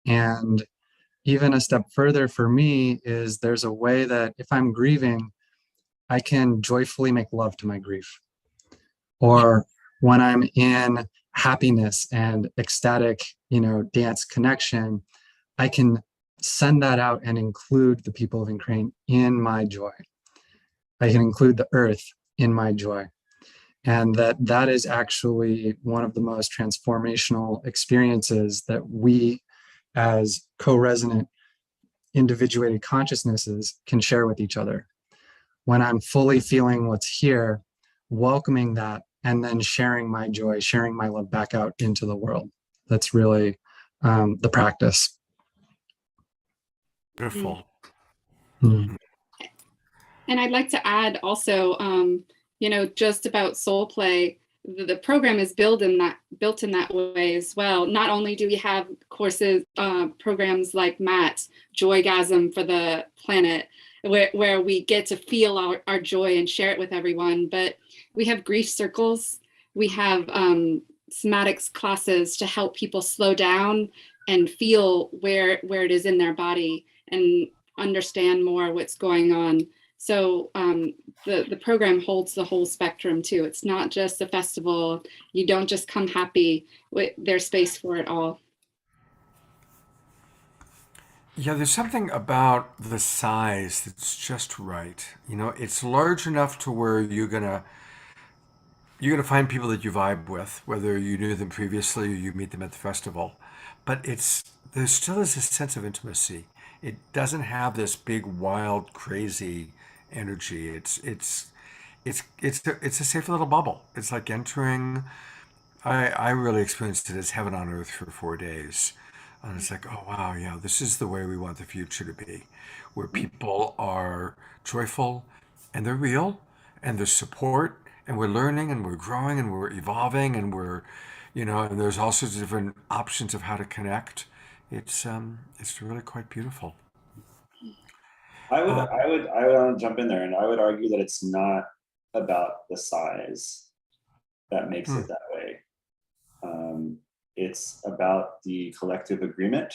And even a step further for me is there's a way that if I'm grieving, I can joyfully make love to my grief. Or when I'm in happiness and ecstatic, you know, dance connection, I can send that out and include the people of Ukraine in my joy. I can include the earth in my joy. And that is actually one of the most transformational experiences that we as co-resonant individuated consciousnesses can share with each other. When I'm fully feeling what's here, welcoming that, and then sharing my joy, sharing my love back out into the world. That's really the practice. Beautiful. Mm. And I'd like to add also, you know, just about soul play, the program is built in that way as well. Not only do we have courses, programs like Matt's Joygasm for the Planet, where we get to feel our joy and share it with everyone, but we have grief circles. We have somatics classes to help people slow down and feel where it is in their body and understand more what's going on. So the program holds the whole spectrum too. It's not just a festival. You don't just come happy. There's space for it all. Yeah, there's something about the size that's just right. You know, it's large enough to where you're gonna find people that you vibe with, whether you knew them previously or you meet them at the festival. But there still is a sense of intimacy. It doesn't have this big, wild, crazy energy. It's a safe little bubble. It's like entering. I really experienced it as heaven on earth for 4 days. And it's like, oh wow, yeah, this is the way we want the future to be, where people are joyful and they're real and there's support and we're learning and we're growing and we're evolving and and there's all sorts of different options of how to connect. It's really quite beautiful. Uh, I would want to jump in there, and I would argue that it's not about the size that makes hmm, it that way. It's about the collective agreement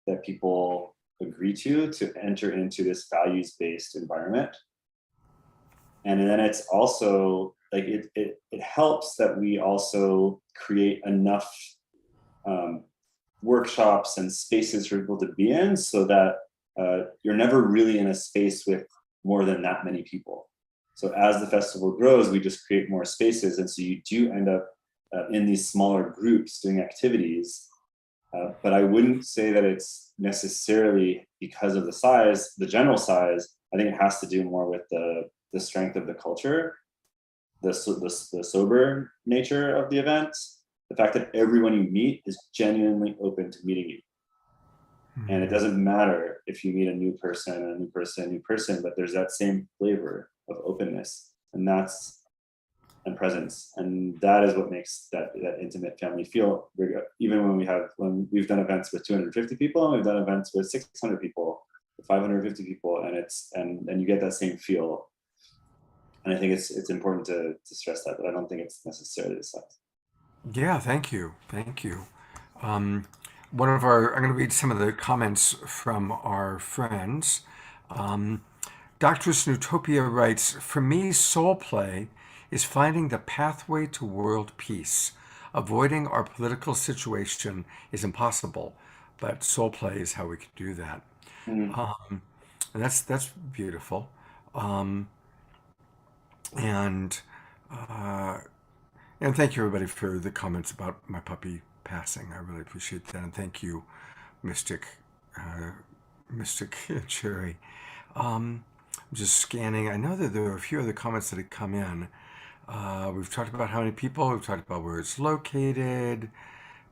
that people agree to enter into this values-based environment. And then it's also like it helps that we also create enough workshops and spaces for people to be in, so that you're never really in a space with more than that many people. So as the festival grows, we just create more spaces, and so you do end up in these smaller groups doing activities. But I wouldn't say that it's necessarily because of the size, the general size. I think it has to do more with the strength of the culture, the sober nature of the event, the fact that everyone you meet is genuinely open to meeting you. And it doesn't matter if you meet a new person, a new person, a new person, but there's that same flavor of openness and presence, and that is what makes that intimate family feel bigger. Even when we've done events with 250 people, and we've done events with 600 people, 550 people, and you get that same feel. And I think it's important to stress that, but I don't think it's necessarily the size. Yeah, thank you. Thank you. Um, I'm going to read some of the comments from our friends. Um, Dr. Snootopia writes, for me, soul play is finding the pathway to world peace. Avoiding our political situation is impossible, but soul play is how we can do that. Mm. Um, and that's beautiful. Um, and uh, And thank you, everybody, for the comments about my puppy passing. I really appreciate that. And thank you, Mystic, uh, Mystic Cherry. I'm just scanning. I know that there are a few other comments that had come in. We've talked about how many people. We've talked about where it's located.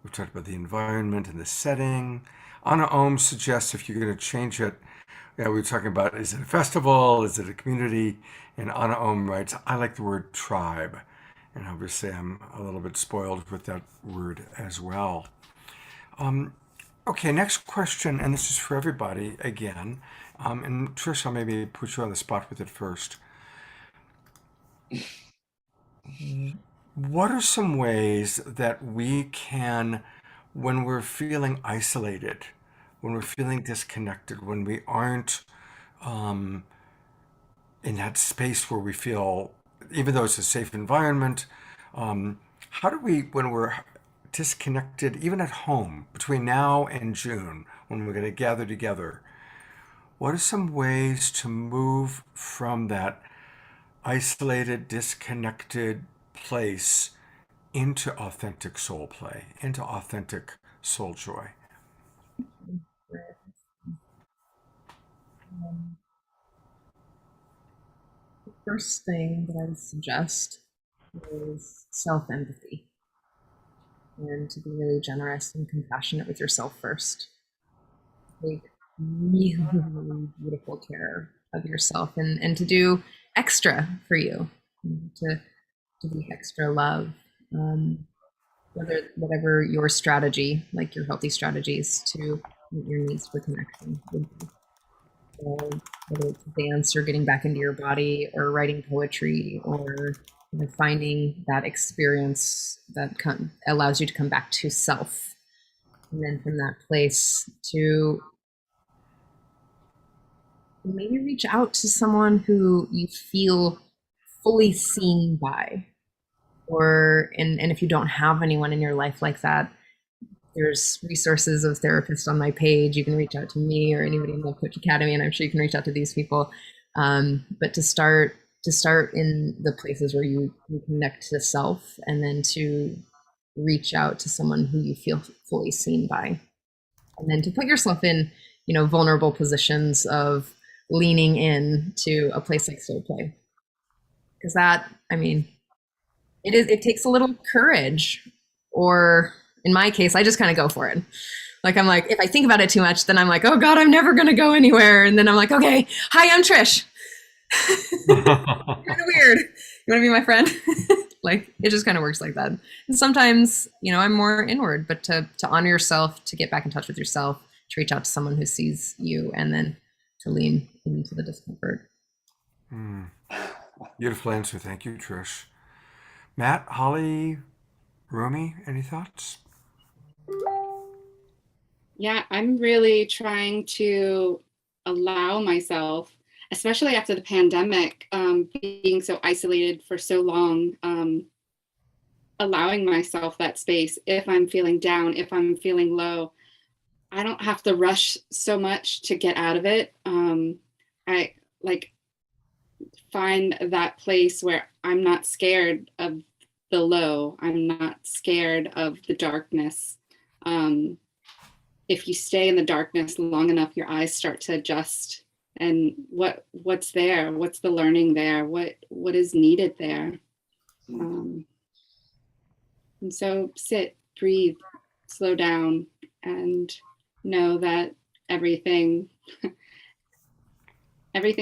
We've talked about the environment and the setting. Anna Ohm suggests if you're going to change it, yeah, we were talking about, is it a festival? Is it a community? And Anna Ohm writes, I like the word tribe. And obviously, I'm a little bit spoiled with that word as well. Okay, next question, and this is for everybody again. And Trish, I'll maybe put you on the spot with it first. What are some ways that we can, when we're feeling isolated, when we're feeling disconnected, when we aren't in that space where we feel, even though it's a safe environment, how do we, when we're disconnected, even at home, between now and June, when we're going to gather together, what are some ways to move from that isolated, disconnected place into authentic soul play, into authentic soul joy? The first thing that I would suggest is self-empathy, and to be really generous and compassionate with yourself first. Take really, really beautiful care of yourself, and to do extra for you, to be extra love. Whatever your strategy, like your healthy strategies to meet your needs for connection would be. So whether it's dance or getting back into your body or writing poetry or finding that experience that allows you to come back to self. And then from that place to maybe reach out to someone who you feel fully seen by. Or and if you don't have anyone in your life like that, there's resources of therapists on my page. You can reach out to me or anybody in Love Coach Academy, and I'm sure you can reach out to these people. But to start in the places where you connect to self, and then to reach out to someone who you feel fully seen by, and then to put yourself in, vulnerable positions of leaning in to a place like SoulPlay, because that, I mean, it takes a little courage, or in my case, I just kind of go for it. Like, I'm like, if I think about it too much, then I'm like, oh God, I'm never going to go anywhere. And then I'm like, okay, hi, I'm Trish. Kind of weird. You want to be my friend? Like, it just kind of works like that. And sometimes, I'm more inward, but to honor yourself, to get back in touch with yourself, to reach out to someone who sees you, and then to lean into the discomfort. Beautiful answer. Thank you, Trish. Matt, Holly, Rumi, any thoughts? Yeah, I'm really trying to allow myself, especially after the pandemic, being so isolated for so long, allowing myself that space. If I'm feeling down, if I'm feeling low, I don't have to rush so much to get out of it. I like find that place where I'm not scared of the low. I'm not scared of the darkness. If you stay in the darkness long enough, your eyes start to adjust. And what's there? What's the learning there? What is needed there? And so sit, breathe, slow down, and know that everything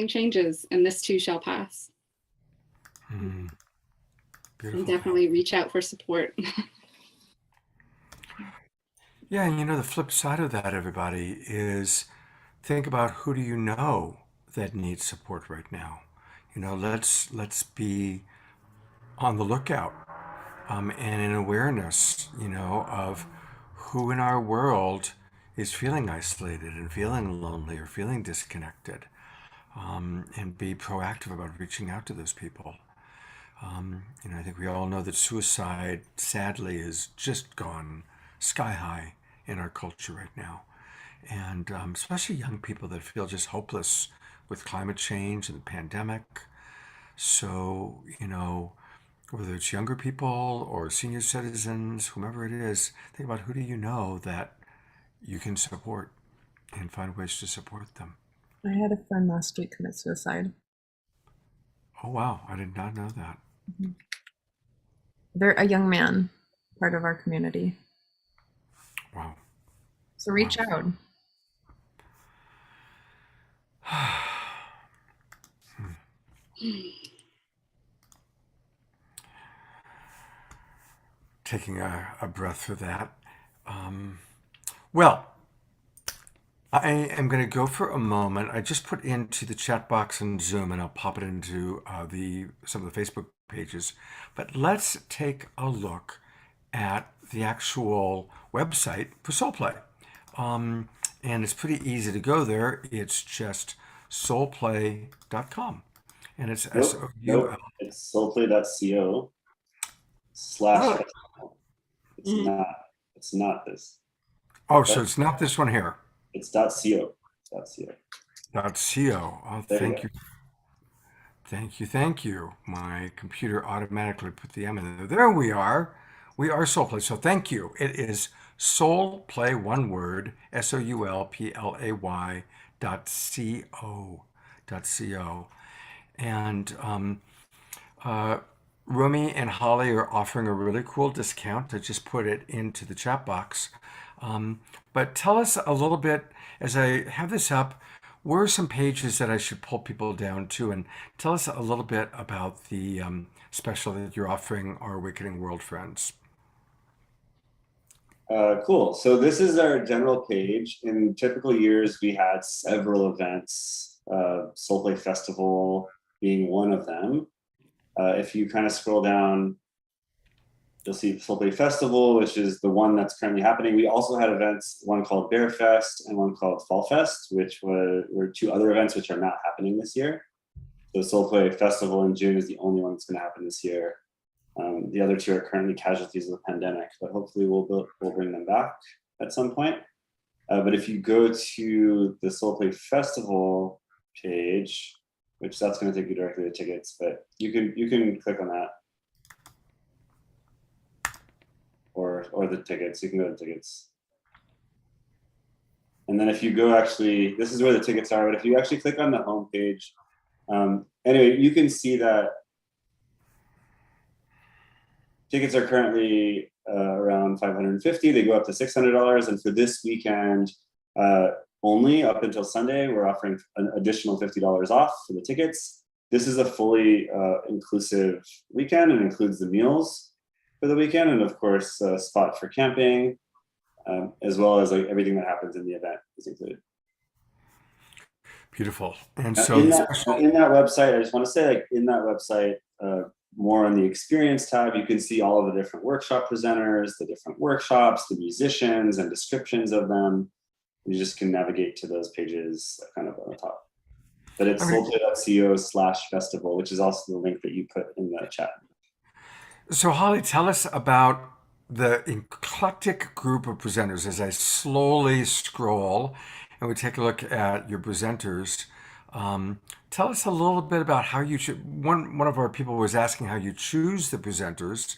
changes, and this too shall pass. Beautiful. And definitely reach out for support. Yeah, and the flip side of that, everybody, is think about who do you know that needs support right now. Let's be on the lookout, and in awareness, of who in our world is feeling isolated and feeling lonely or feeling disconnected, and be proactive about reaching out to those people. I think we all know that suicide, sadly, has just gone sky high in our culture right now. And especially young people that feel just hopeless with climate change and the pandemic. So, whether it's younger people or senior citizens, whomever it is, think about who do you know that you can support and find ways to support them. I had a friend last week commit suicide. Oh, wow. I did not know that. They're a young man, part of our community. Wow. So reach out. Taking a breath for that. Well, I am going to go for a moment. I just put into the chat box in Zoom, and I'll pop it into some of the Facebook pages. But let's take a look at the actual website for SoulPlay. And it's pretty easy to go there. It's just soulplay.com. And it's SOUL. Nope. It's soulplay.co/. It's not this. Oh, so it's not this one here. It's .co. .co. Oh, thank you. Thank you. My computer automatically put the M in there. There we are. We are SoulPlay. So thank you. It is SoulPlay, one word, SoulPlay.co. And Rumi and Holly are offering a really cool discount. I just put it into the chat box. But tell us a little bit, as I have this up, where are some pages that I should pull people down to? And tell us a little bit about the special that you're offering our Awakening World friends. Cool. So this is our general page. In typical years, we had several events, SoulPlay Festival being one of them. If you kind of scroll down you'll see SoulPlay Festival, which is the one that's currently happening. We also had events, one called Bear Fest and one called Fall Fest, which were two other events which are not happening this year. So SoulPlay Festival in June is the only one that's going to happen this year. The other two are currently casualties of the pandemic, but hopefully we'll bring them back at some point. But if you go to the SoulPlay Festival page, which that's going to take you directly to tickets, but you can click on that, or the tickets. You can go to tickets, and then if you go, actually, this is where the tickets are. But if you actually click on the home page, anyway, you can see that tickets are currently around $550. They go up to $600, and for this weekend only, up until Sunday, we're offering an additional $50 off for the tickets. This is a fully inclusive weekend and includes the meals for the weekend, and of course, a spot for camping, as well as like everything that happens in the event is included. Beautiful. And so in that website, I just want to say, like, in that website, more on the experience tab, you can see all of the different workshop presenters, the different workshops, the musicians, and descriptions of them. You just can navigate to those pages kind of on the top. But it's soulplay.co/festival, which is also the link that you put in the chat. So Holly, tell us about the eclectic group of presenters as I slowly scroll and we take a look at your presenters. Tell us a little bit about how you one of our people was asking how you choose the presenters,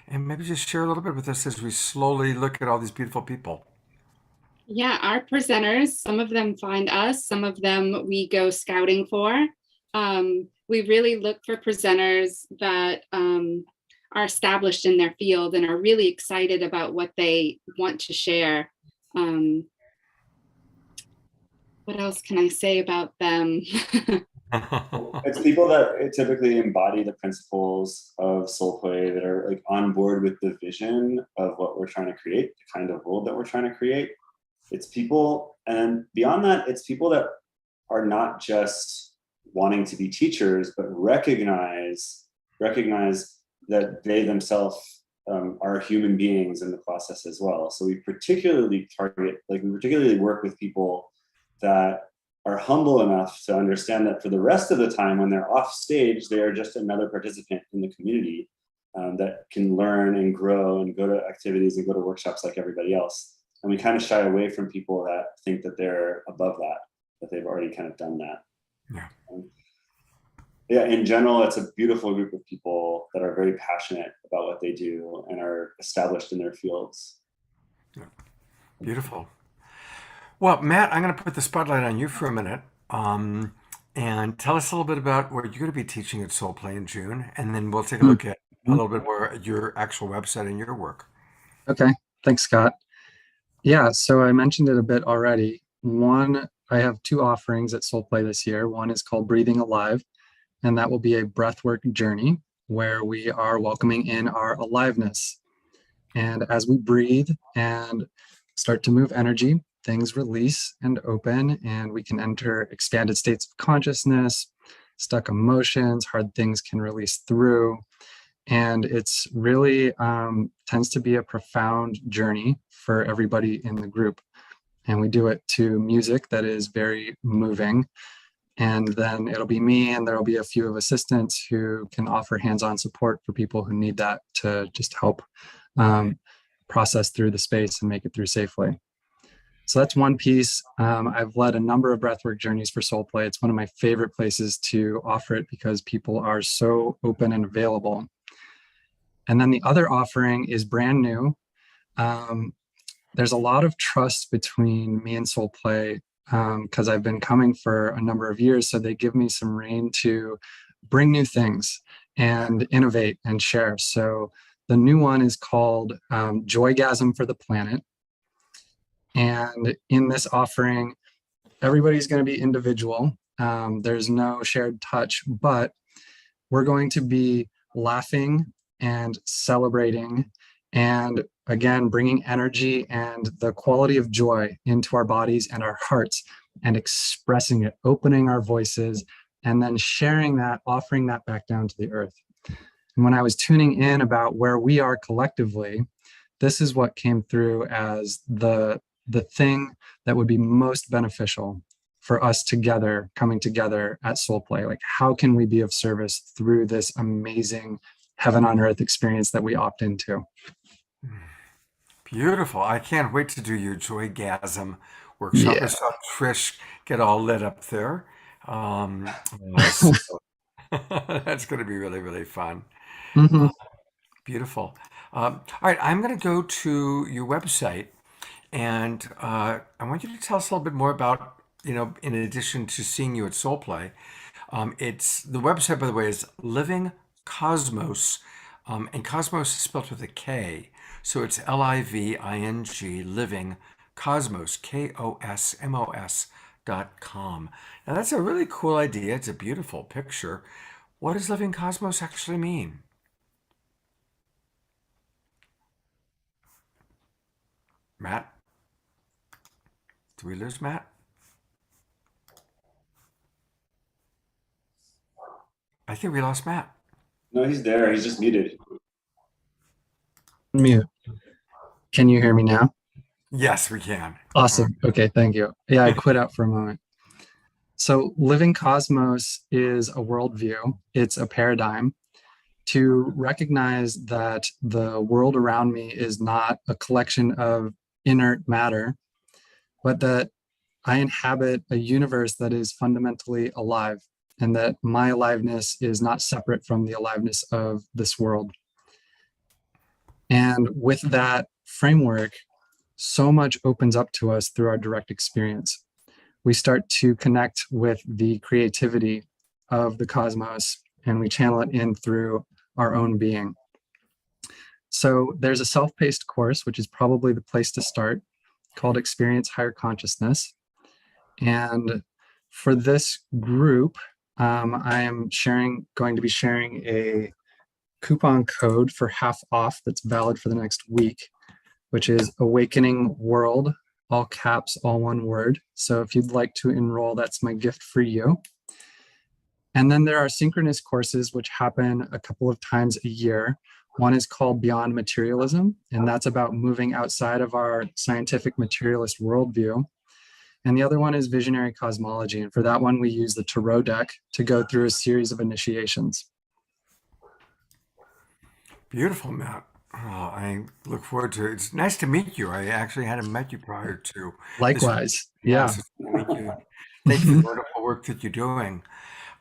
and maybe just share a little bit with us as we slowly look at all these beautiful people. Yeah, our presenters, some of them find us, some of them we go scouting for. We really look for presenters that are established in their field and are really excited about what they want to share. What else can I say about them? It's people that typically embody the principles of SoulPlay, that are like on board with the vision of what we're trying to create, the kind of world that we're trying to create. It's people, and beyond that, it's people that are not just wanting to be teachers, but recognize that they themselves are human beings in the process as well. So we particularly work with people that are humble enough to understand that for the rest of the time, when they're off stage, they are just another participant in the community that can learn and grow and go to activities and go to workshops like everybody else. And we kind of shy away from people that think that they're above that they've already kind of done that. Yeah. In general, it's a beautiful group of people that are very passionate about what they do and are established in their fields. Yeah. Beautiful. Well, Matt, I'm going to put the spotlight on you for a minute, and tell us a little bit about what you're going to be teaching at SoulPlay in June, and then we'll take a look at a little bit more at your actual website and your work. Okay, thanks, Scott. Yeah, so I mentioned it a bit already. One, I have two offerings at SoulPlay this year. One is called Breathing Alive, and that will be a breathwork journey where we are welcoming in our aliveness. And as we breathe and start to move energy, things release and open, and we can enter expanded states of consciousness, stuck emotions, hard things can release through. And it's really tends to be a profound journey for everybody in the group. And we do it to music that is very moving. And then it'll be me, and there'll be a few of assistants who can offer hands-on support for people who need that to just help process through the space and make it through safely. So that's one piece. I've led a number of breathwork journeys for SoulPlay. It's one of my favorite places to offer it because people are so open and available. And then the other offering is brand new. There's a lot of trust between me and SoulPlay because I've been coming for a number of years. So they give me some rein to bring new things and innovate and share. So the new one is called Joygasm for the Planet. And in this offering, everybody's going to be individual. There's no shared touch, but we're going to be laughing and celebrating and, again, bringing energy and the quality of joy into our bodies and our hearts and expressing it, opening our voices, and then sharing that, offering that back down to the earth. And when I was tuning in about where we are collectively, this is what came through as the thing that would be most beneficial for us together, coming together at SoulPlay. Like, how can we be of service through this amazing heaven on earth experience that we opt into? Beautiful. I can't wait to do your Joygasm workshop. I Yeah. saw Trish get all lit up there. So that's going to be really, really fun. Hmm. Beautiful. All right, I'm going to go to your website, and I want you to tell us a little bit more about, in addition to seeing you at SoulPlay, it's the website, by the way, is Living Cosmos, and Cosmos is spelled with a K, so it's LIVING, Living Cosmos, KOSMOS.com. Now that's a really cool idea. It's a beautiful picture. What does Living Cosmos actually mean? Matt? Did we lose Matt? I think we lost Matt. No, he's there. He's just muted. Mute. Can you hear me now? Yes, we can. Awesome. Okay, thank you. Yeah, I quit out for a moment. So, Living Cosmos is a worldview, it's a paradigm to recognize that the world around me is not a collection of inert matter, but that I inhabit a universe that is fundamentally alive, and that my aliveness is not separate from the aliveness of this world. And with that framework, so much opens up to us through our direct experience. We start to connect with the creativity of the cosmos, and we channel it in through our own being. So there's a self-paced course, which is probably the place to start, called Experience Higher Consciousness. And for this group, I am going to be sharing a coupon code for half off that's valid for the next week, which is Awakening World, all caps, all one word. So if you'd like to enroll, that's my gift for you. And then there are synchronous courses, which happen a couple of times a year. One is called Beyond Materialism, and that's about moving outside of our scientific materialist worldview. And the other one is Visionary Cosmology. And for that one, we use the tarot deck to go through a series of initiations. Beautiful, Matt. I look forward to it. It's nice to meet you. I actually hadn't met you prior to this. Likewise. Yeah. So it's good to meet you. Thank you for the wonderful work that you're doing.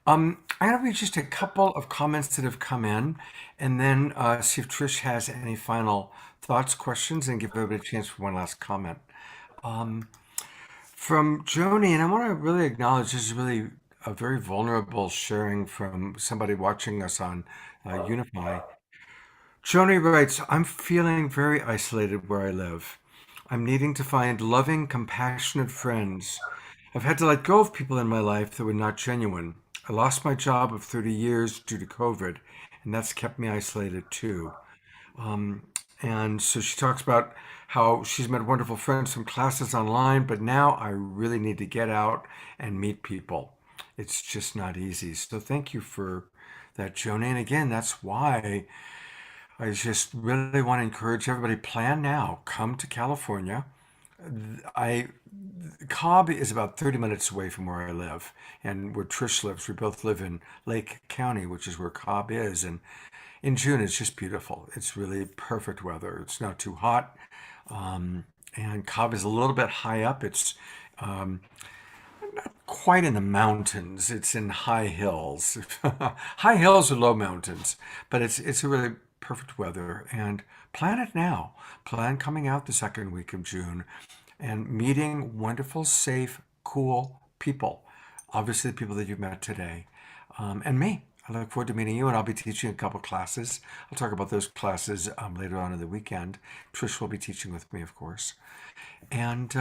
I'm going to read just a couple of comments that have come in, and then see if Trish has any final thoughts, questions, and give everybody a chance for one last comment. From Joni, and I want to really acknowledge this is really a very vulnerable sharing from somebody watching us on Unify. Joni writes, I'm feeling very isolated where I live. I'm needing to find loving, compassionate friends. I've had to let go of people in my life that were not genuine. I lost my job of 30 years due to COVID, and that's kept me isolated too. And so she talks about how she's met wonderful friends from classes online, but now I really need to get out and meet people. It's just not easy. So thank you for that, Joni. And again, that's why I just really want to encourage everybody, plan now. Come to California. I Cobb is about 30 minutes away from where I live and where Trish lives. We both live in Lake County, which is where Cobb is. And in June, it's just beautiful. It's really perfect weather. It's not too hot. And Cobb is a little bit high up. It's not quite in the mountains. It's in high hills. High hills or low mountains. But it's a really perfect weather. And plan it now. Plan coming out the second week of June and meeting wonderful, safe, cool people. Obviously, the people that you've met today. And me. I look forward to meeting you, and I'll be teaching a couple classes. I'll talk about those classes later on in the weekend. Trish will be teaching with me, of course. And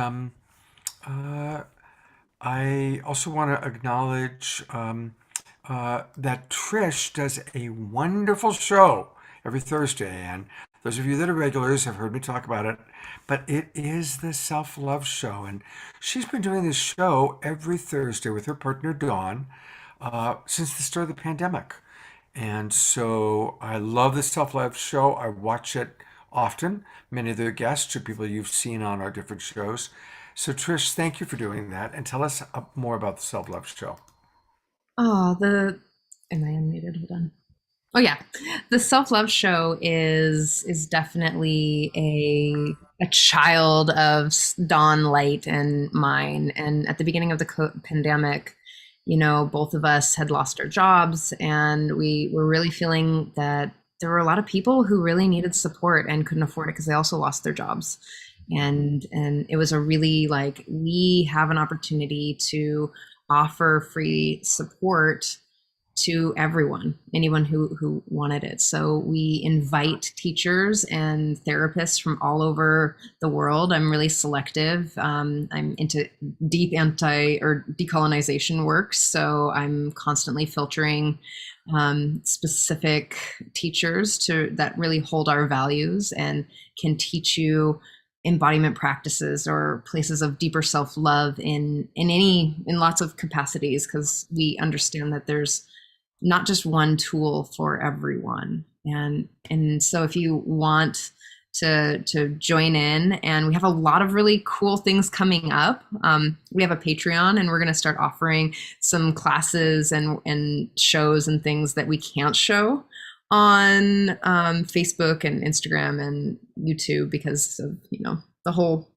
I also want to acknowledge that Trish does a wonderful show every Thursday. And those of you that are regulars have heard me talk about it, but it is the self-love show. And she's been doing this show every Thursday with her partner, Dawn, since the start of the pandemic. And so I love the Self Love Show. I watch it often. Many of the guests are people you've seen on our different shows. So, Trish, thank you for doing that. And tell us more about the Self Love Show. Oh, am I unmuted? Hold on. Oh yeah, the Self Love Show is definitely a child of Dawn Light and mine. And at the beginning of the pandemic, both of us had lost our jobs, and we were really feeling that there were a lot of people who really needed support and couldn't afford it because they also lost their jobs. And it was a really like, we have an opportunity to offer free support to anyone who wanted it. So we invite teachers and therapists from all over the world. I'm really selective. I'm into deep or decolonization work. So I'm constantly filtering specific teachers that really hold our values and can teach you embodiment practices or places of deeper self-love in lots of capacities, because we understand that there's not just one tool for everyone. And so if you want to join in, and we have a lot of really cool things coming up. We have a Patreon, and we're going to start offering some classes and shows and things that we can't show on Facebook and Instagram and YouTube because of the whole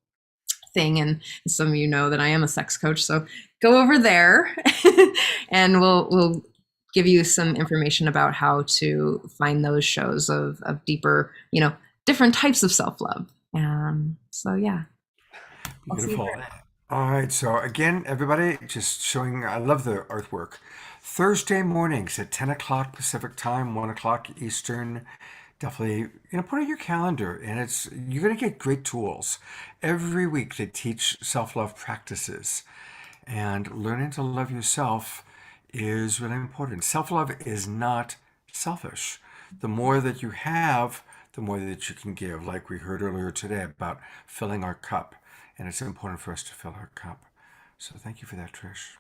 thing. And some of you know that I am a sex coach, so go over there and we'll give you some information about how to find those shows of deeper, different types of self-love. So yeah. Beautiful. All right. So again, everybody, just showing, I love the artwork. Thursday mornings at 10 o'clock Pacific time, 1 o'clock Eastern. Definitely, put it in your calendar, and you're going to get great tools. Every week they teach self-love practices, and learning to love yourself is really important. Self-love is not selfish. The more that you have, the more that you can give, like we heard earlier today about filling our cup. And it's important for us to fill our cup. So thank you for that, Trish.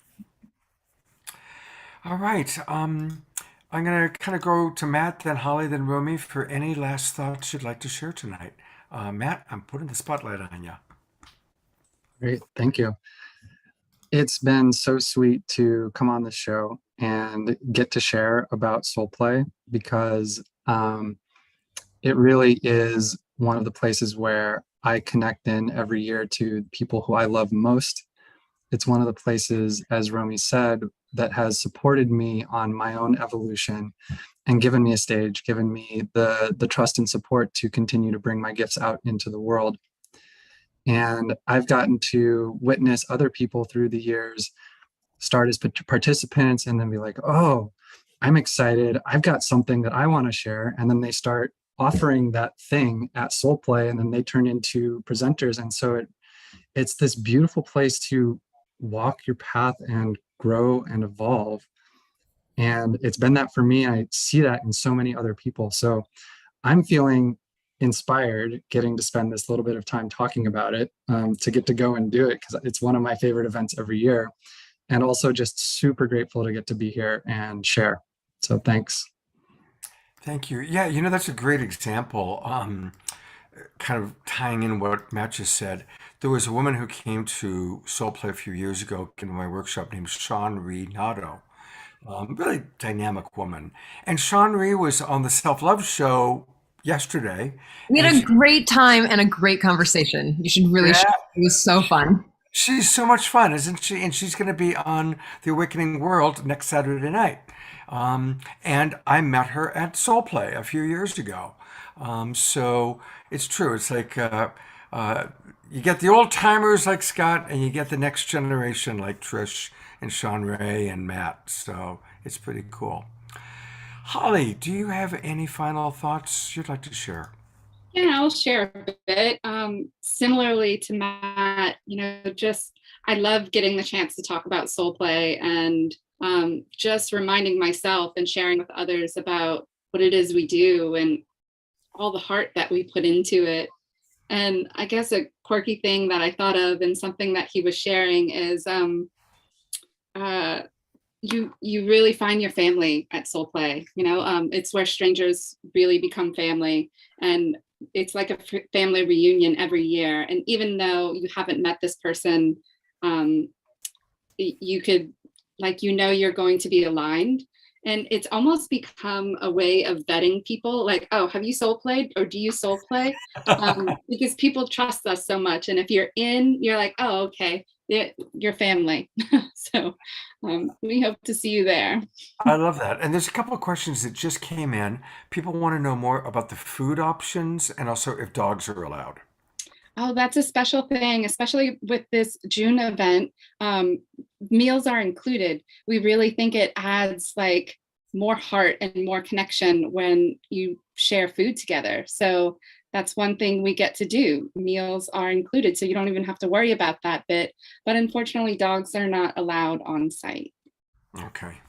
All right. I'm going to kind of go to Matt, then Holly, then Romy for any last thoughts you'd like to share tonight. Matt, I'm putting the spotlight on you. Great. Thank you. It's been so sweet to come on the show and get to share about SoulPlay, because it really is one of the places where I connect in every year to people who I love most. It's one of the places, as Romy said, that has supported me on my own evolution and given me a stage, given me the trust and support to continue to bring my gifts out into the world. And I've gotten to witness other people through the years start as participants and then be like, oh, I'm excited. I've got something that I want to share. And then they start offering that thing at SoulPlay, and then they turn into presenters. And so it's this beautiful place to walk your path and grow and evolve. And it's been that for me. I see that in so many other people. So I'm feeling inspired getting to spend this little bit of time talking about it, to get to go and do it, because it's one of my favorite events every year. And also just super grateful to get to be here and share. So thanks. Thank you. Yeah, that's a great example. Kind of tying in what Matt just said. There was a woman who came to SoulPlay a few years ago in my workshop named Sean Ree Nato. Really dynamic woman. And Sean Ree was on the Self Love Show yesterday. We had a great time and a great conversation. You should really share. It was so fun. She's so much fun, isn't she? And she's going to be on The Awakening World next Saturday night. And I met her at SoulPlay a few years ago. So it's true. It's like you get the old timers like Scott, and you get the next generation like Trish and Sean Ray and Matt. So it's pretty cool. Holly, do you have any final thoughts you'd like to share? Yeah, I'll share a bit. Similarly to Matt, just I love getting the chance to talk about SoulPlay and just reminding myself and sharing with others about what it is we do and all the heart that we put into it. And I guess a quirky thing that I thought of and something that he was sharing is you really find your family at SoulPlay. It's where strangers really become family, and it's like a family reunion every year. And even though you haven't met this person, you could, like, you're going to be aligned. And it's almost become a way of vetting people, like, oh, have you soul played, or do you soul play? Because people trust us so much. And if you're like, oh, okay, you're family. So we hope to see you there. I love that. And there's a couple of questions that just came in. People want to know more about the food options and also if dogs are allowed. Oh, that's a special thing, especially with this June event. Meals are included. We really think it adds like more heart and more connection when you share food together. So that's one thing we get to do. Meals are included, so you don't even have to worry about that bit. But unfortunately, dogs are not allowed on site. Okay.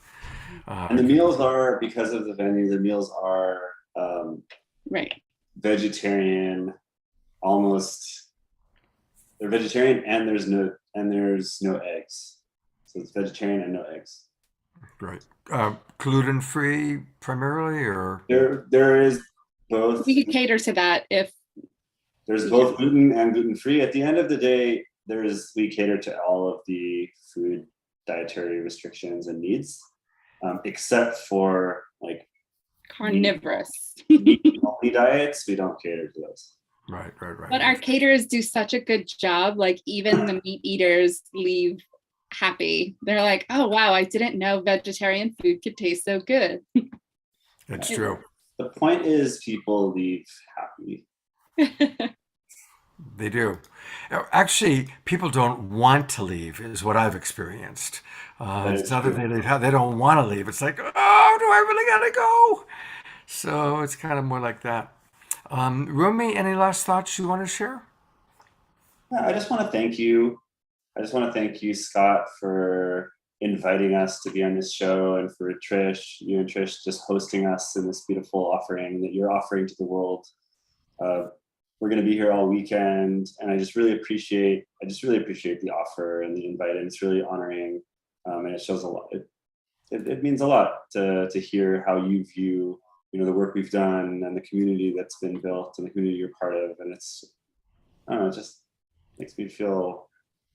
And the meals are, because of the venue, the meals are Right. vegetarian, almost. They're vegetarian, and there's no eggs. So it's vegetarian and no eggs. Right. Gluten-free primarily, or? There is both. We could cater to that if There's both gluten and gluten-free. At the end of the day, we cater to all of the food dietary restrictions and needs, except for like carnivorous. meat-only diets. We don't cater to those. Right. But our caterers do such a good job. Like, even the meat eaters leave happy. They're like, oh wow, I didn't know vegetarian food could taste so good. That's true. The point is, people leave happy. They do. Actually, people don't want to leave, is what I've experienced. It's not that they leave, they don't want to leave. It's like, oh, do I really gotta go? So it's kind of more like that. Rumi, any last thoughts you want to share? Yeah, I just want to thank you. I just want to thank you, Scott, for inviting us to be on this show, and for you and Trish just hosting us in this beautiful offering that you're offering to the world. We're going to be here all weekend, and I just really appreciate the offer and the invite, and it's really honoring, and it shows a lot. It means a lot to hear how you view, the work we've done and the community that's been built and the community you're part of, and it's, I don't know, it just makes me feel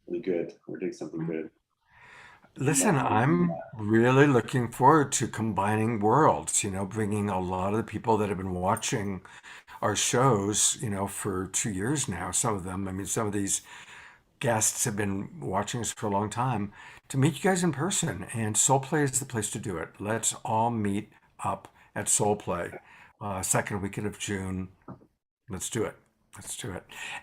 really good. We're doing something good. Listen, I'm really looking forward to combining worlds, bringing a lot of the people that have been watching our shows, for 2 years now. Some of them, some of these guests have been watching us for a long time, to meet you guys in person. And SoulPlay is the place to do it. Let's all meet up at SoulPlay, second weekend of June. Let's do it.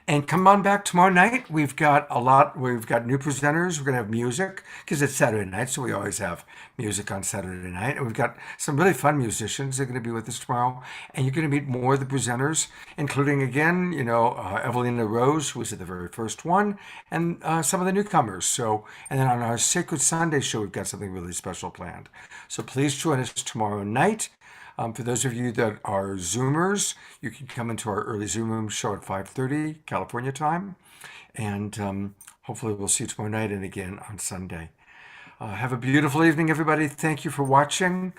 And come on back tomorrow night. We've got new presenters. We're going to have music because it's Saturday night. So we always have music on Saturday night. And we've got some really fun musicians that are going to be with us tomorrow. And you're going to meet more of the presenters, including, again, Evelina Rose, who was at the very first one, and some of the newcomers. So, and then on our Sacred Sunday show, we've got something really special planned. So please join us tomorrow night. For those of you that are Zoomers, you can come into our early Zoom room show at 5:30 California time. And hopefully we'll see you tomorrow night and again on Sunday. Have a beautiful evening, everybody. Thank you for watching.